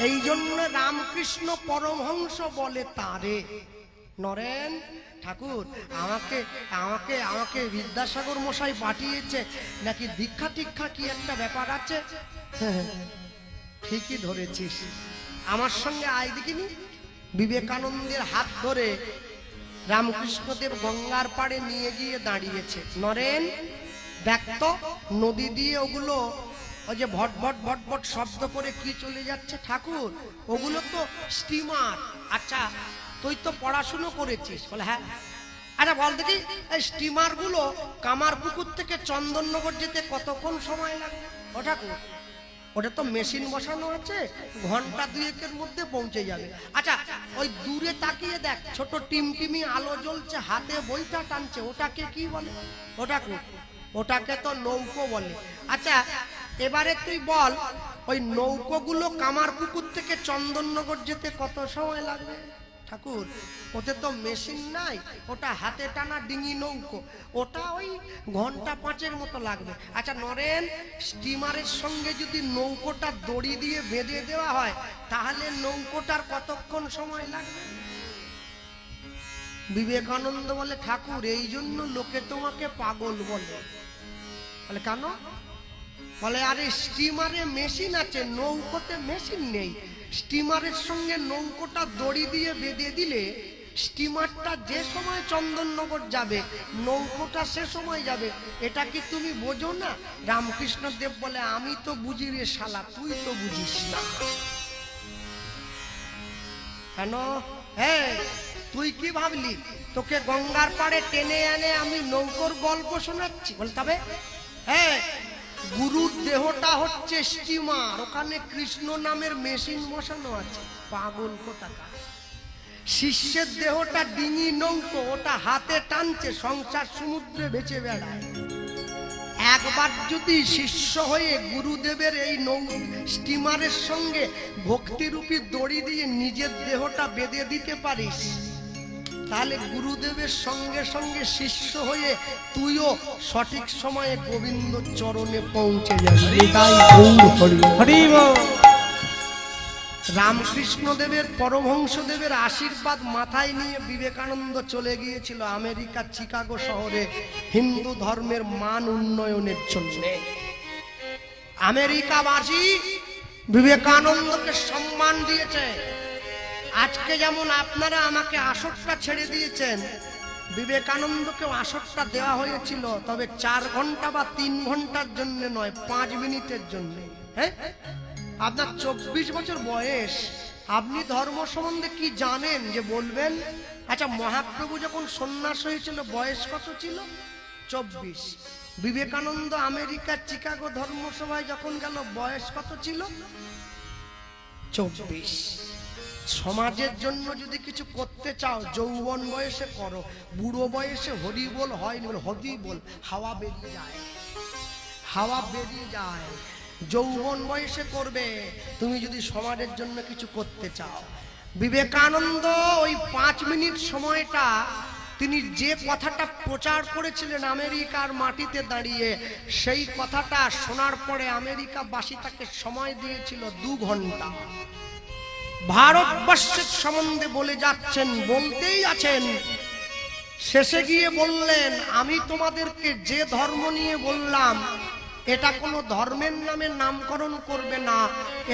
এই জন্য রামকৃষ্ণ পরমহংস বলে তারে। নরেন ঠাকুর আমাকে আমাকে আমাকে বিদ্যাসাগর মশাই পাঠিয়েছে, নাকি দীক্ষা টিক্ষা কি একটা ব্যাপার আছে? ঠিকই ধরেছিস, আমার সঙ্গে আয় দেখিনি। বিবেকানন্দের হাত ধরে রামকৃষ্ণদেব গঙ্গার পাড়ে নিয়ে গিয়ে দাঁড়িয়েছে। নরেন দেখ তো নদী দিয়ে ওগুলো ওই যে ভট ভট ভট ভট শব্দ করে কি চলে যাচ্ছে ঠাকুর, ওগুলো তো স্টিমার। আচ্ছা তুই তো পড়াশুনো করেছিস? বলে হ্যাঁ। আচ্ছা বল দেখি এই স্টিমার গুলো কামারপুকুর থেকে চন্দননগর যেতে কতক্ষণ সময় লাগে? ও ঠাকুর ওটা তো মেশিন বসানো আছে, ঘন্টা 2-1 মধ্যে পৌঁছে যাবে। আচ্ছা ওই দূরে তাকিয়ে দেখ, ছোট টিমটিমি আলো জ্বলছে, হাতে বইটা টানছে, ওটাকে কি বলে? ওটাকে তো নৌকো বলে। আচ্ছা এবারে তুই বল ওই নৌকোগুলো কামারপুকুর থেকে চন্দননগর যেতে কত সময় লাগবে? ঠাকুর ওতে তো মেশিন নাই, ওটা হাতে টানা ডিঙি নৌকো, ওটা ওই ঘন্টা 5 মতো লাগবে। আচ্ছা নরেন স্টিমারের সঙ্গে যদি নৌকোটা দড়ি দিয়ে বেঁধে দেওয়া হয় তাহলে নৌকোটার কতক্ষণ সময় লাগবে? বিবেকানন্দ বলে ঠাকুর এই জন্য লোকে তোমাকে পাগল বলে। বলে কেন? বলে আরে স্টিমারে মেশিন আছে, নৌকোতে মেশিন নেই। স্টিমারের সঙ্গে নৌকোটা দড়ি দিয়ে বেঁধে দিলে স্টিমারটা যে সময় চন্দননগর যাবে নৌকোটা সে সময় যাবে। এটা কি তুমি বোঝো না? রামকৃষ্ণ দেব বলে আমি তো বুঝি রে শালা, তুই তো বুঝিস না। কেন? হ্যাঁ তুই কি ভাবলি তোকে গঙ্গার পাড়ে টেনে এনে আমি নৌকোর গল্প শোনাচ্ছি? বল তবে হ্যাঁ গুরুর দেহটা হচ্ছে স্টিমার, ওখানে কৃষ্ণ নামের মেশিন বসানো আছে, পাগল কোথাকার। শিষ্যের দেহটা ডিঙি নৌকো, ওটা হাতে টানছে, সংসার সমুদ্রে বেঁচে বেড়ায়। একবার যদি শিষ্য হয়ে গুরুদেবের এই স্টিমারের সঙ্গে ভক্তিরূপী দড়ি দিয়ে নিজের দেহটা বেঁধে দিতে পারিস তাহলে গুরুদেবের সঙ্গে সঙ্গে শিষ্য হয়ে তুইও সঠিক সময়ে গোবিন্দ চরণে পৌঁছে যাবি। তাই হরি বল। রামকৃষ্ণ দেবের পরমহংস দেবের আশীর্বাদ মাথায় নিয়ে বিবেকানন্দ চলে গিয়েছিল আমেরিকার চিকাগো শহরে হিন্দু ধর্মের মান উন্নয়নের জন্য। আমেরিকাবাসী বিবেকানন্দকে সম্মান দিয়েছে। আজকে যেমন আপনারা আমাকে আসরটা ছেড়ে দিয়েছেন, বিবেকানন্দকেও আসরটা দেওয়া হয়েছিল, তবে 4 ঘন্টা বা 3 ঘন্টার জন্য নয়, 5 মিনিটের জন্য। হ্যাঁ আপনার 24 বছর বয়স, আপনি ধর্ম সম্বন্ধে কি জানেন যে বলবেন? আচ্ছা মহাপ্রভু যখন সন্ন্যাস হয়েছিল বয়স কত ছিল? 24। বিবেকানন্দ আমেরিকার চিকাগো ধর্মসভায় যখন গেল বয়স কত ছিল? 24। সমাজের জন্য যদি কিছু করতে চাও যৌবন বয়সে করো, বুড়ো বয়সে হরি বল হয় না, হরি বল হাওয়া বেরিয়ে যায়, হাওয়া বেরিয়ে যায়। যৌবন বয়সে করবে তুমি যদি সমাজের জন্য কিছু করতে চাও। বিবেকানন্দ ওই 5 মিনিট সময়টা তিনি যে কথাটা প্রচার করেছিলেন আমেরিকার মাটিতে দাঁড়িয়ে, সেই কথাটা শোনার পরে আমেরিকাবাসী তাকে সময় দিয়েছিল 2 ঘন্টা। ভারতবর্ষের সম্বন্ধে বলে যাচ্ছেন, বলতেই আছেন, শেষে গিয়ে বললেন আমি তোমাদেরকে যে ধর্ম নিয়ে বললাম এটা কোনো ধর্মের নামে নামকরণ করবে না,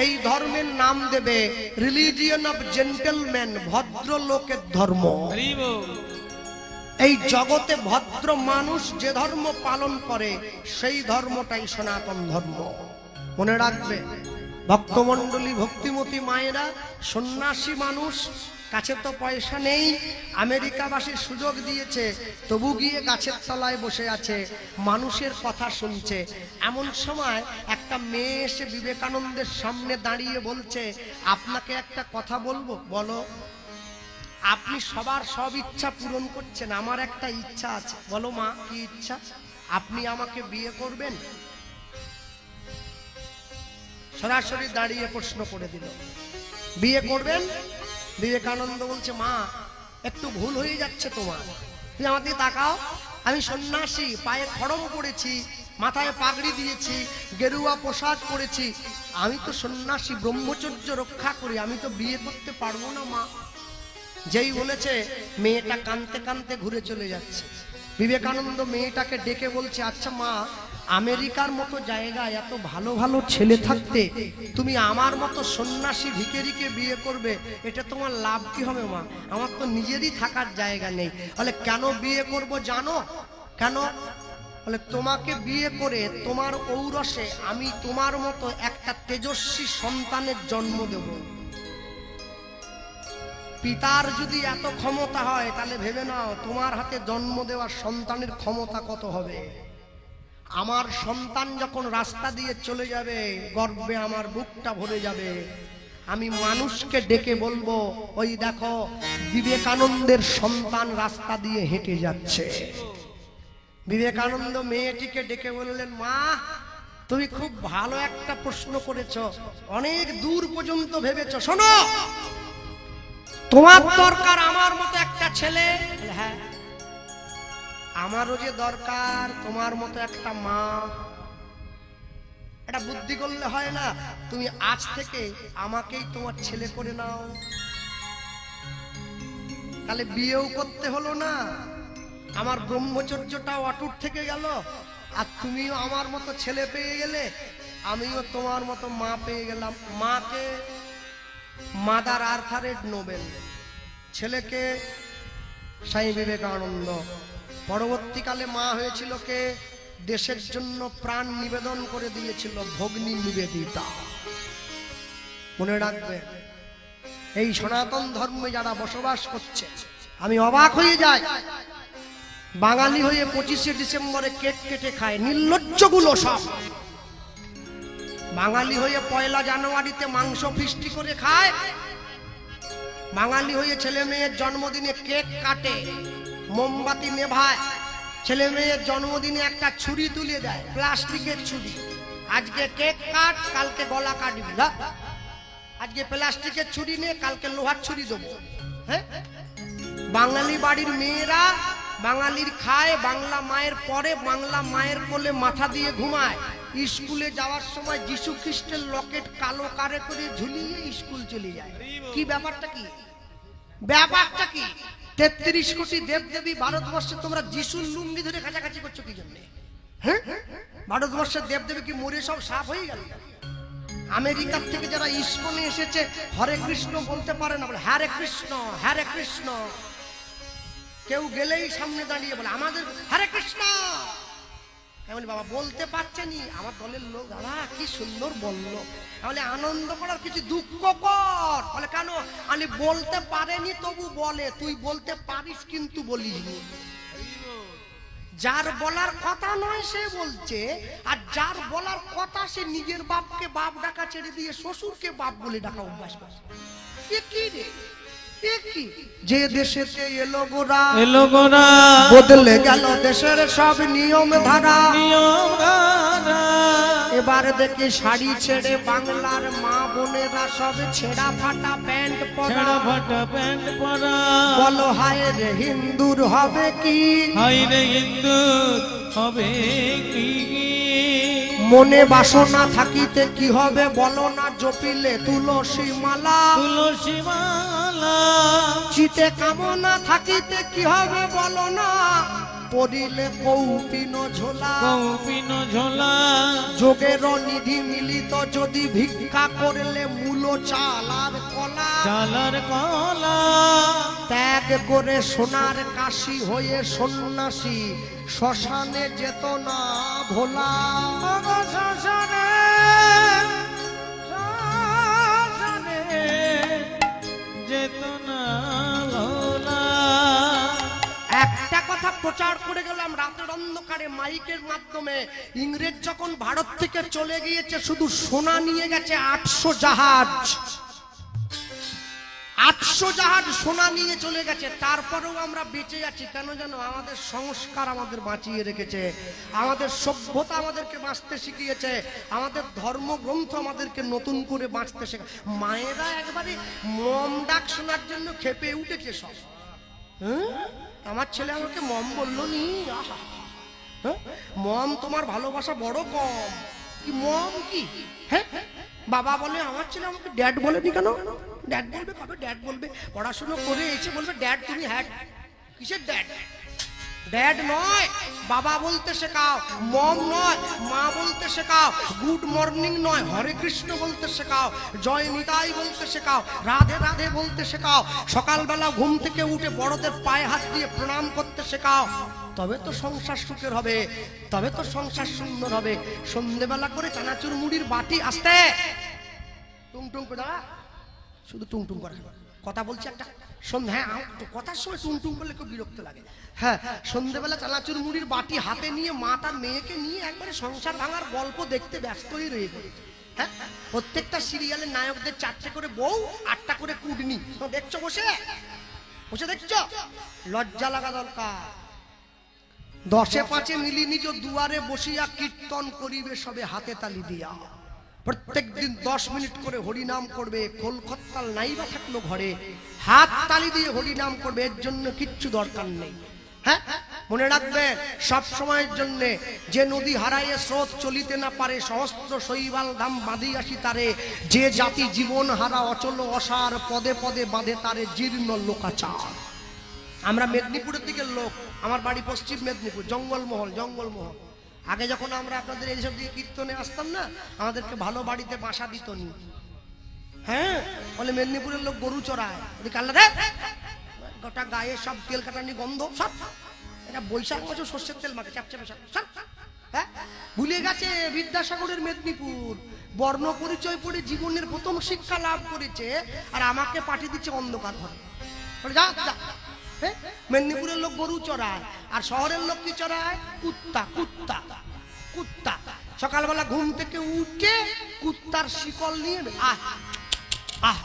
এই ধর্মের নাম দেবে রিলিজিয়ন অফ জেন্টলম্যান, ভদ্রলোকের ধর্ম। এই জগতে ভদ্র মানুষ যে ধর্ম পালন করে সেই ধর্মটাই সনাতন ধর্ম। মনে রাখবে ভক্তমণ্ডলী, ভক্তিমতী মায়েরা, সন্ন্যাসী মানুষ, কাছে তো পয়সা নেই, আমেরিকাবাসী সুযোগ দিয়েছে, তবু গিয়ে গাছের তলায় বসে আছে, মানুষের কথা শুনছে। এমন সময় একটা মেয়ে এসে বিবেকানন্দের সামনে দাঁড়িয়ে বলছে, আপনাকে একটা কথা বলবো। বলো। আপনি সবার সব ইচ্ছা পূরণ করছেন, আমার একটা ইচ্ছা আছে। বলো মা, কি ইচ্ছা? আপনি আমাকে বিয়ে করবেন? সরাসরি দাঁড়িয়ে প্রশ্ন করে দিল, বিয়ে করবেন? বিবেকানন্দ বলছে, মা একটু ভুল হয়ে যাচ্ছে তোমার, তুমি আমার দিকে তাকাও। আমি সন্ন্যাসী, পায়ে খড়ম পড়েছি, মাথায় পাগড়ি দিয়েছি, গেরুয়া পোশাক পরেছি, আমি তো সন্ন্যাসী, ব্রহ্মচর্য রক্ষা করি, আমি তো বিয়ে করতে পারবো না মা। যেই বলেছে মেয়েটা কাঁদতে কাঁদতে ঘুরে চলে যাচ্ছে। বিবেকানন্দ মেয়েটাকে ডেকে বলছে, আচ্ছা মা, আমেরিকার মতো জায়গায় এত ভালো ভালো ছেলে থাকতে তুমি আমার মতো সন্ন্যাসী ভিখারিকে বিয়ে করবে, এটা তোমার লাভ কি হবে মা? আমার তো নিজেরই থাকার জায়গা নেই। বলে কেন বিয়ে করব জানো? কেন? বলে তোমাকে বিয়ে করে তোমার ঔরসে আমি তোমার মতো একটা তেজস্বী সন্তানের জন্ম দেব। পিতার যদি এত ক্ষমতা হয় তাহলে ভেবে নাও তোমার হাতে জন্ম দেওয়ার সন্তানের ক্ষমতা কত হবে। আমার সন্তান যখন রাস্তা দিয়ে চলে যাবে, গর্বে আমার বুকটা ভরে যাবে। আমি মানুষকে ডেকে বলবো, ওই দেখো বিবেকানন্দের সন্তান রাস্তা দিয়ে হেঁটে যাচ্ছে। বিবেকানন্দ মেয়েটিকে ডেকে বললেন, মা তুমি খুব ভালো একটা প্রশ্ন করেছো, অনেক দূর পর্যন্ত ভেবেছো। শোনো, তোমার দরকার আমার মতো একটা ছেলে। হ্যাঁ, আমারও যে দরকার তোমার মতো একটা মা। এটা বুদ্ধি করলে হয় না? তুমি আজ থেকে আমাকেই তোমার ছেলে করে নাও, তাহলে বিয়েও করতে হলো না, আমার ব্রহ্মচর্যটাও অটুট থেকে গেল, আর তুমিও আমার মতো ছেলে পেয়ে গেলে, আমিও তোমার মতো মা পেয়ে গেলাম। মাকে মাদার আর্থারের নোবেল, ছেলেকে স্বামী বিবেকানন্দ। পরবর্তীকালে মা হয়েছিল কে? দেশের জন্য প্রাণ নিবেদন করে দিয়েছিল ভগ্নী নিবেদিতা। মনে রাখবে, এই সনাতন ধর্মে যারা বসবাস করছে, আমি অবাক হয়ে যাই। বাঙালি হয়ে 25শে ডিসেম্বরে কেক কেটে খায়, নির্লজ্জগুলো সব। বাঙালি হয়ে 1 জানুয়ারিতে মাংস ফিস্টি করে খায়। বাঙালি হয়ে ছেলে মেয়ের জন্মদিনে কেক কাটে, মোমবাতি নেভায়, ছেলে মেয়ের জন্মদিনে একটা ছুরি তুলে দেয়, প্লাস্টিকের ছুরি। আজকে কেক কাট, কালকে গলা কাটবি না, আজকে প্লাস্টিকের ছুরি নে, কালকে লোহার ছুরি দেবো। হ্যাঁ, বাঙালি বাড়ির মেয়েরা বাঙালির খায়, বাংলা মায়ের পরে, বাংলা মায়ের কোলে মাথা দিয়ে ঘুমায়। স্কুলে যাওয়ার সময় যিশু খ্রিস্টের লকেট কালো কারে করে ঝুলিয়ে স্কুল চলে যায়। কি ব্যাপারটা কি? ব্যাপারটা কি? 33 কোটি দেবদেবী ভারতবর্ষে, তোমরা যিশুর লুঙ্গি ধরে কাছাকাছি করছো কি জন্য? হ্যাঁ, ভারতবর্ষের দেবদেবী কি মরে সব সাফ হয়ে গেল? আমেরিকার থেকে যারা ইস্কনে এসেছে হরে কৃষ্ণ বলতে পারে না, বলে হরে কৃষ্ণ হরে কৃষ্ণ। কেউ গেলেই সামনে দাঁড়িয়ে বলে আমাদের হরে কৃষ্ণ। আমি বাবা বলতে পারছেনি, আমার দলের লোক, দাদা কি সুন্দর বললো। তাহলে আনন্দ করার কিছু, দুঃখ কর। বলে কেন? আমি বলতে পারেনি তবু বলে, তুই বলতে পারিস কিন্তু বলিসনি। যার বলার কথা নয় সে বলছে, আর যার বলার কথা সে নিজের বাপকে বাপ ডাকা ছেড়ে দিয়ে শ্বশুরকে বাপ বলে ডাকা অভ্যাস করছে। কি রে? যে দেশেতে এলো গোরা বদলে গেল দেশের সব নিয়ম ধারা। এবার দেখি শাড়ি ছেড়ে বাংলার মা বোনেরা সব ছেঁড়া ফাটা প্যান্ট পরা। বলো হায় রে হিন্দুর হবে কি? হায় রে হিন্দুর হবে কি? মনে বাসনা থাকিতে কি হবে বলো না, জপিলে তুলসী মালা। তুলসী মালা। চিতে কামনা থাকিতে কি হবে বলো না, পড়িলে কৌপিন ঝোলা। কৌপিন ঝোলা। যোগের নিধি মিলিত যদি ভিক্ষা করলে মূল চাল আর কলা, চালার কলা ত্যাগ করে সোনার কাশি হয়ে সন্ন্যাসী শ্মশানে যেত না ভোলা। শ্মশানে শ্মশানে যেত না ভোলা। একটা কথা প্রচার করে গেলাম রাতের অন্ধকারে মাইকের মাধ্যমে। ইংরেজ যখন ভারত থেকে চলে গিয়েছে শুধু সোনা নিয়ে গেছে 800 জাহাজ, 800 জাহাজ সোনা নিয়ে চলে গেছে। তারপরেও আমরা বেঁচে আছি কেন জানো? আমাদের সংস্কার আমাদের বাঁচিয়ে রেখেছে, আমাদের সভ্যতা আমাদেরকে বাঁচতে শিখিয়েছে, আমাদের ধর্মগ্রন্থ আমাদেরকে নতুন করে বাঁচতে শেখা। মায়েরা একবারে মম ডাক শোনার জন্য খেপে উঠেছে সব। আমার ছেলে আমাকে মম বললো নি, আহা, মম তোমার ভালোবাসা বড় কম। কি মম কি? হ্যাঁ, বাবা বলে, আমার ছেলে আমাকে ড্যাড বলেনি কেন? ড্যাড বলবে কবে? ড্যাড বলবে পড়াশোনা করে এসে বলবে ড্যাড তুমি হ্যাঁ। কিসের ড্যাড? ড্যাড নয়, বাবা বলতে শেখাও। মম নয়, মা বলতে শেখাও। গুড মর্নিং নয়, হরে কৃষ্ণ বলতে শেখাও। জয় নিতাই বলতে শেখাও। রাধে রাধে বলতে শেখাও। সকালবেলা ঘুম থেকে উঠে বড়দের পায়ে হাত দিয়ে প্রণাম করতে শেখাও। তবে তো সংসার সুখের হবে, তবে তো সংসার সুন্দর হবে। সন্ধ্যেবেলা করে চানাচুর মুড়ির বাটি আসতে টুংটুং করে দাঁড়া, শুধু টুংটুং করে কথা বলছি একটা সন্ধ্যা। হ্যাঁ, কথার সময় টুংটুং করলে খুব বিরক্ত লাগে। হ্যাঁ, সন্ধ্যেবেলা চানাচুর মুড়ির বাটি হাতে নিয়ে মা তার মেয়েকে নিয়ে একবারে সংসার ভাঙার গল্প দেখতে ব্যস্ত হয়ে রয়ে পড়েছে। হ্যাঁ, প্রত্যেকটা সিরিয়ালের নায়কদের 4টে করে বউ, 8টা করে কুডনি। দেখছো বসে বসে দেখছো? লজ্জা লাগা দরকার। 10 5 মিলি নিজ দুয়ারে বসিয়া কীর্তন করিবে সবে হাতে তালি দিয়া। প্রত্যেক দিন 10 মিনিট করে হরিনাম করবে। কলকত্তাল নাই বা থাকলো ঘরে, হাত তালি দিয়ে হরিনাম করবে। এর জন্য কিচ্ছু দরকার নেই। হ্যাঁ, মনে রাখবেন সব সময়ের জন্য, যে নদী হারাইয়ে স্রোত চলিতে না পারে, সহস্র শৈবাল ধাম বাঁধি আসি তারে। যে জাতি জীবন হারা অচল অসার, পদে পদে বাঁধে তারে জীর্ণ লোকাচার। আমরা মেদিনীপুরের দিকের লোক, আমার বাড়ি পশ্চিম মেদিনীপুর, জঙ্গলমহল। জঙ্গলমহল আগে যখন আমরা আপনাদের এইসব দিয়ে কীর্তনে আসতাম না, আমাদেরকে ভালো বাড়িতে বাসা দিত নি। হ্যাঁ, বলে মেদিনীপুরের লোক গরু চড়ায়, কাল্লা রে গোটা গায়ে সব তেল কাটানি গন্ধ, সব এটা বৈশাখ মাসে সর্ষের তেল মাখে চাপচাপে সব। হ্যাঁ, ভুলে গেছে বিদ্যাসাগরের মেদিনীপুর। বর্ণ পরিচয় পড়ে জীবনের প্রথম শিক্ষা লাভ করেছে, আর আমাকে পাঠিয়ে দিচ্ছে অন্ধকার ঘরে। যা যা। মেদিনীপুরের লোক গরু চড়ায়, আর শহরের লোক কি চড়ায়? কুত্তা। কুত্তা কুত্তা সকালবেলা ঘুম থেকে উঠে কুত্তার শিকল নিয়ে আহ আহ।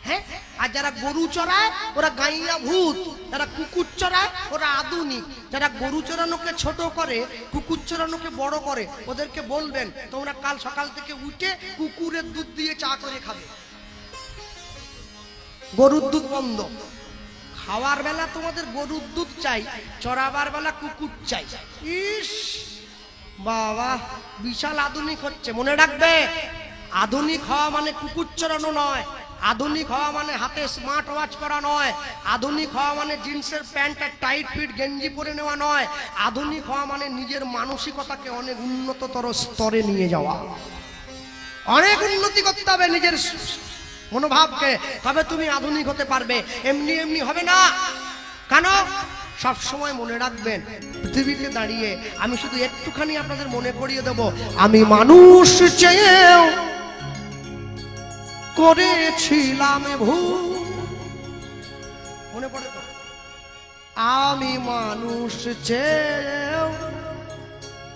হ্যাঁ, আর যারা গরু চড়ায় ওরা গাইয়া ভূত, যারা কুকুর চড়ায় ওরা আধুনিক। যারা গরু চড়ানোকে ছোট করে, কুকুর চড়ানোকে বড় করে, ওদেরকে বলবেন তোমরা কাল সকাল থেকে উঠে কুকুরের দুধ দিয়ে চা করে খাবে। গরুর দুধ বন্ধ। খাওয়ার বেলা তোমাদের গরুর দুধ চাই, চড়াবার বেলা কুকুর চাই। ইস বাবা, বিশাল আধুনিক হচ্ছে। মনে রাখবে, আধুনিক হওয়া মানে কুকুর চড়ানো নয়, আধুনিক হওয়া মানে হাতে স্মার্ট ওয়াচ করা নয়, আধুনিক হওয়া মানে জিন্সের প্যান্ট আর টাইট ফিট গেঞ্জি পরে নেওয়া নয়। আধুনিক হওয়া মানে নিজের মানসিকতাকে অনেক উন্নততর স্তরে নিয়ে যাওয়া। অনেক উন্নতি করতে হবে নিজের মনোভাবকে, তবে তুমি আধুনিক হতে পারবে। এমনি এমনি হবে না। কেন? সব সময় মনে রাখবেন, পৃথিবীতে দাঁড়িয়ে আমি শুধু একটুখানি আপনাদের মনে করিয়ে দেব, আমি মানুষ চেয়েও করেছিলাম ভুল। মনে পড়ে তো? আমি মানুষ চেয়েও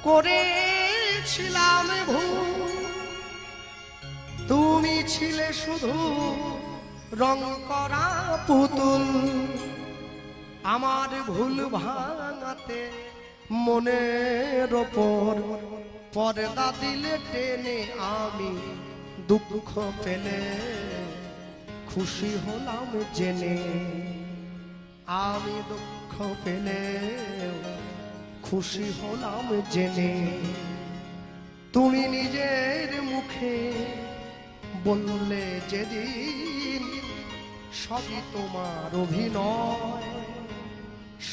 করেছিলাম ভুল। তুমি ছিলে শুধু রং করা পুতুল, আমার ভুল ভাঙাতে মনের ওপর পর্দা দিলে টেনে। আমি দুঃখ পেলে খুশি হলাম জেনে, আমি দুঃখ পেলে খুশি হলাম জেনে। তুমি নিজের মুখে বললে যেদিন সবই তোমার অভিনয়,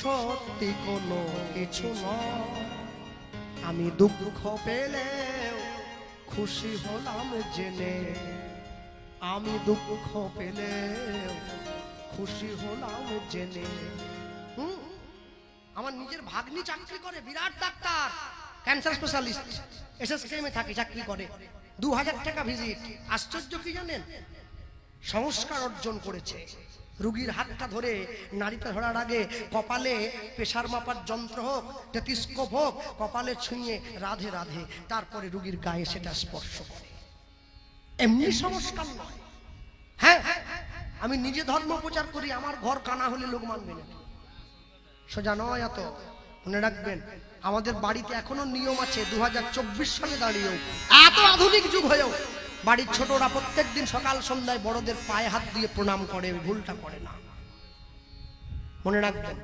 সত্যি কোনো কিছু নয়। আমি দুঃখ পেলেও খুশি হলাম জেনে, আমি দুঃখ পেলেও খুশি হলাম জেনে। আমার নিজের ভাগ্নি চাকরি করে, বিরাট ডাক্তার, ক্যান্সার স্পেশালিস্ট, এসএসকেএমে থাকে, চাকরি করে, 2000 টাকা ভিজিট। আশ্চর্য কি জানেন, সংস্কার অর্জন করেছে। রুগীর হাতটা ধরে, নাড়িটা ধরার আগে কপালে প্রেসার মাপার যন্ত্র হোক, টেলিস্কোপ হোক, কপালে ছুঁয়ে রাধে রাধে, তারপরে রুগীর গায়ে সেটা স্পর্শ করে। এমনি সংস্কার নয়। হ্যাঁ, আমি নিজে ধর্ম প্রচার করি, আমার ঘর কানা হলে লোক মানবে না, সোজা নয় এত। মনে রাখবেন, আমাদের বাড়িতে এখনো নিয়ম আছে, 2024 সালে দাঁড়িয়েও, এত আধুনিক যুগ হয়েও বাড়ির ছোটরা প্রত্যেকদিন সকাল সন্ধ্যায় বড়দের পায়ে হাত দিয়ে প্রণাম করে, ভুলটা করে না। মনে রাখবেন,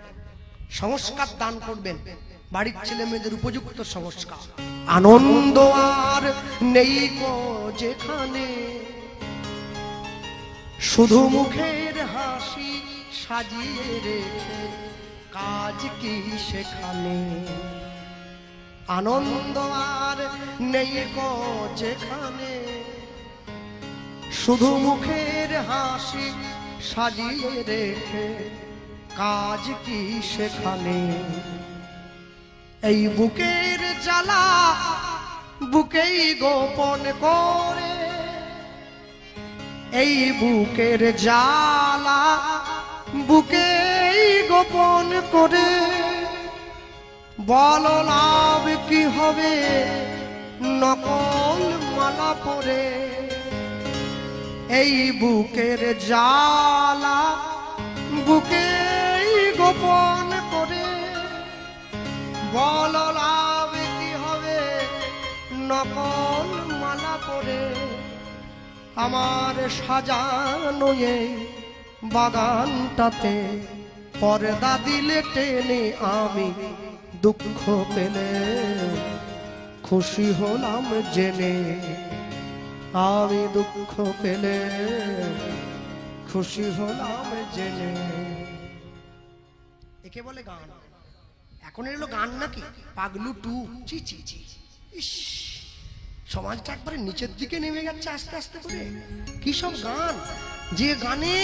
সংস্কার দান করবেন, বাড়ির ছেলে মেয়েদের উপযুক্ত সংস্কার। আনন্দ আর নেই কো যেখানে, শুধু মুখের হাসি সাজিয়ে রেখে কাজ কি সেখানে। আনন্দ আর নেই কো যেখানে, শুধু মুখের হাসি সাজিয়ে রেখে কাজ কি সেখানে। এই বুকের জ্বালা বুকেই গোপন করে, এই বুকের জ্বালা বুকেই গোপন করে, বল লাভ কি হবে নকল মালা পরে। এই বুকের জ্বালা বুকেই গোপন করে, বল লাভ কি হবে নকল মালা পরে। আমার সাজানো এই বাগানটাতে পর্দা দিলে টেনে আমি দুঃখ পেলে খুশি হলাম জেনে, আমি দুঃখ পেলে খুশি হলাম জেনে। একে বলে গান। এখন এলো গান নাকি, পাগলু 2। চি চি চি, ইস, সমাজটা একবারে নিচের দিকে নেমে যাচ্ছে আস্তে আস্তে করে। কি সব গান, যে গানে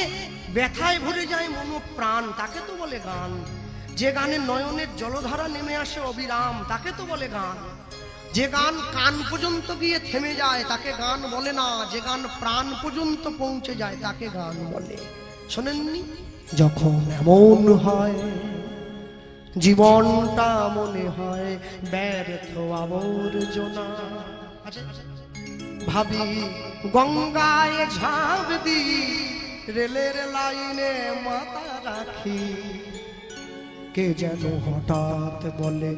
ব্যথায় ভরে যায় মনোপ্রাণ, তাকে তো বলে গান। যে গানে নয়নের জলধারা নেমে আসে অবিরাম, তাকে তো বলে গান। যে গান কান পর্যন্ত গিয়ে থেমে যায় তাকে গান বলে না, যে গান প্রাণ পর্যন্ত পৌঁছে যায় তাকে গান বলে। শোনেননি, যখন এমন হয় জীবনটা মনে হয় ব্যর্থ আবর্জনা, ভাবি গঙ্গায় ঝাঁপ দি, রেলের লাইনে মাথা রাখি, কে যেন হঠাৎ বলে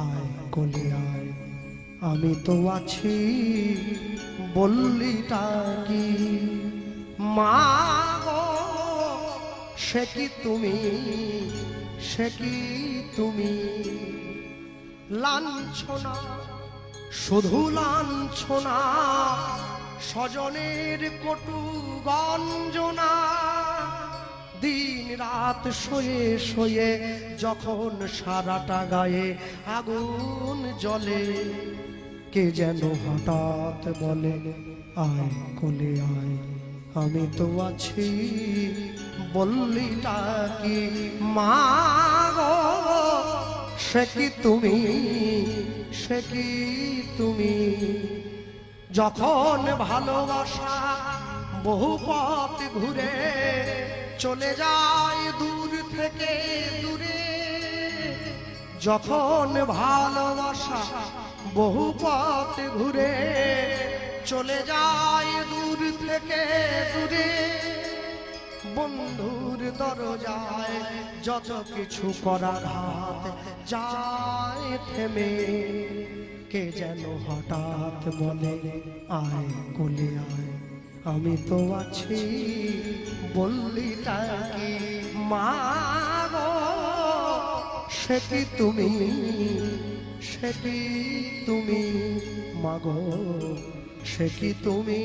আয় কোলে আয়, আমি তো আছি বললিটা কি। মা গো সে কি তুমি, সে কি তুমি, লাঞ্ছনা শুধু লাঞ্ছনা, স্বজনের কটু গঞ্জনা, দিন রাত শোয়ে শোয়ে যখন সারাটা গায়ে আগুন জ্বলে, কে যেন হঠাৎ বলে আয় কোলে আয়, আমি তো আছি বললিটা কি। মা গো সে কি তুমি, সে কি তুমি, যখন ভালোবাসা বহু পথ ঘুরে চলে যায় দূর থেকে দূরে, যখন ভালোবাসা বহু পথ ঘুরে চলে যায় দূর থেকে দূরে, বন্ধুর দরজায় যত কিছু করার হাত যায় থেমে, কে যেন হঠাৎ বলে আয় কোলে আয়, আমি তো আছি বললিটা কি। মা গো সে কি তুমি, সে কি তুমি, মা গো সে কি তুমি।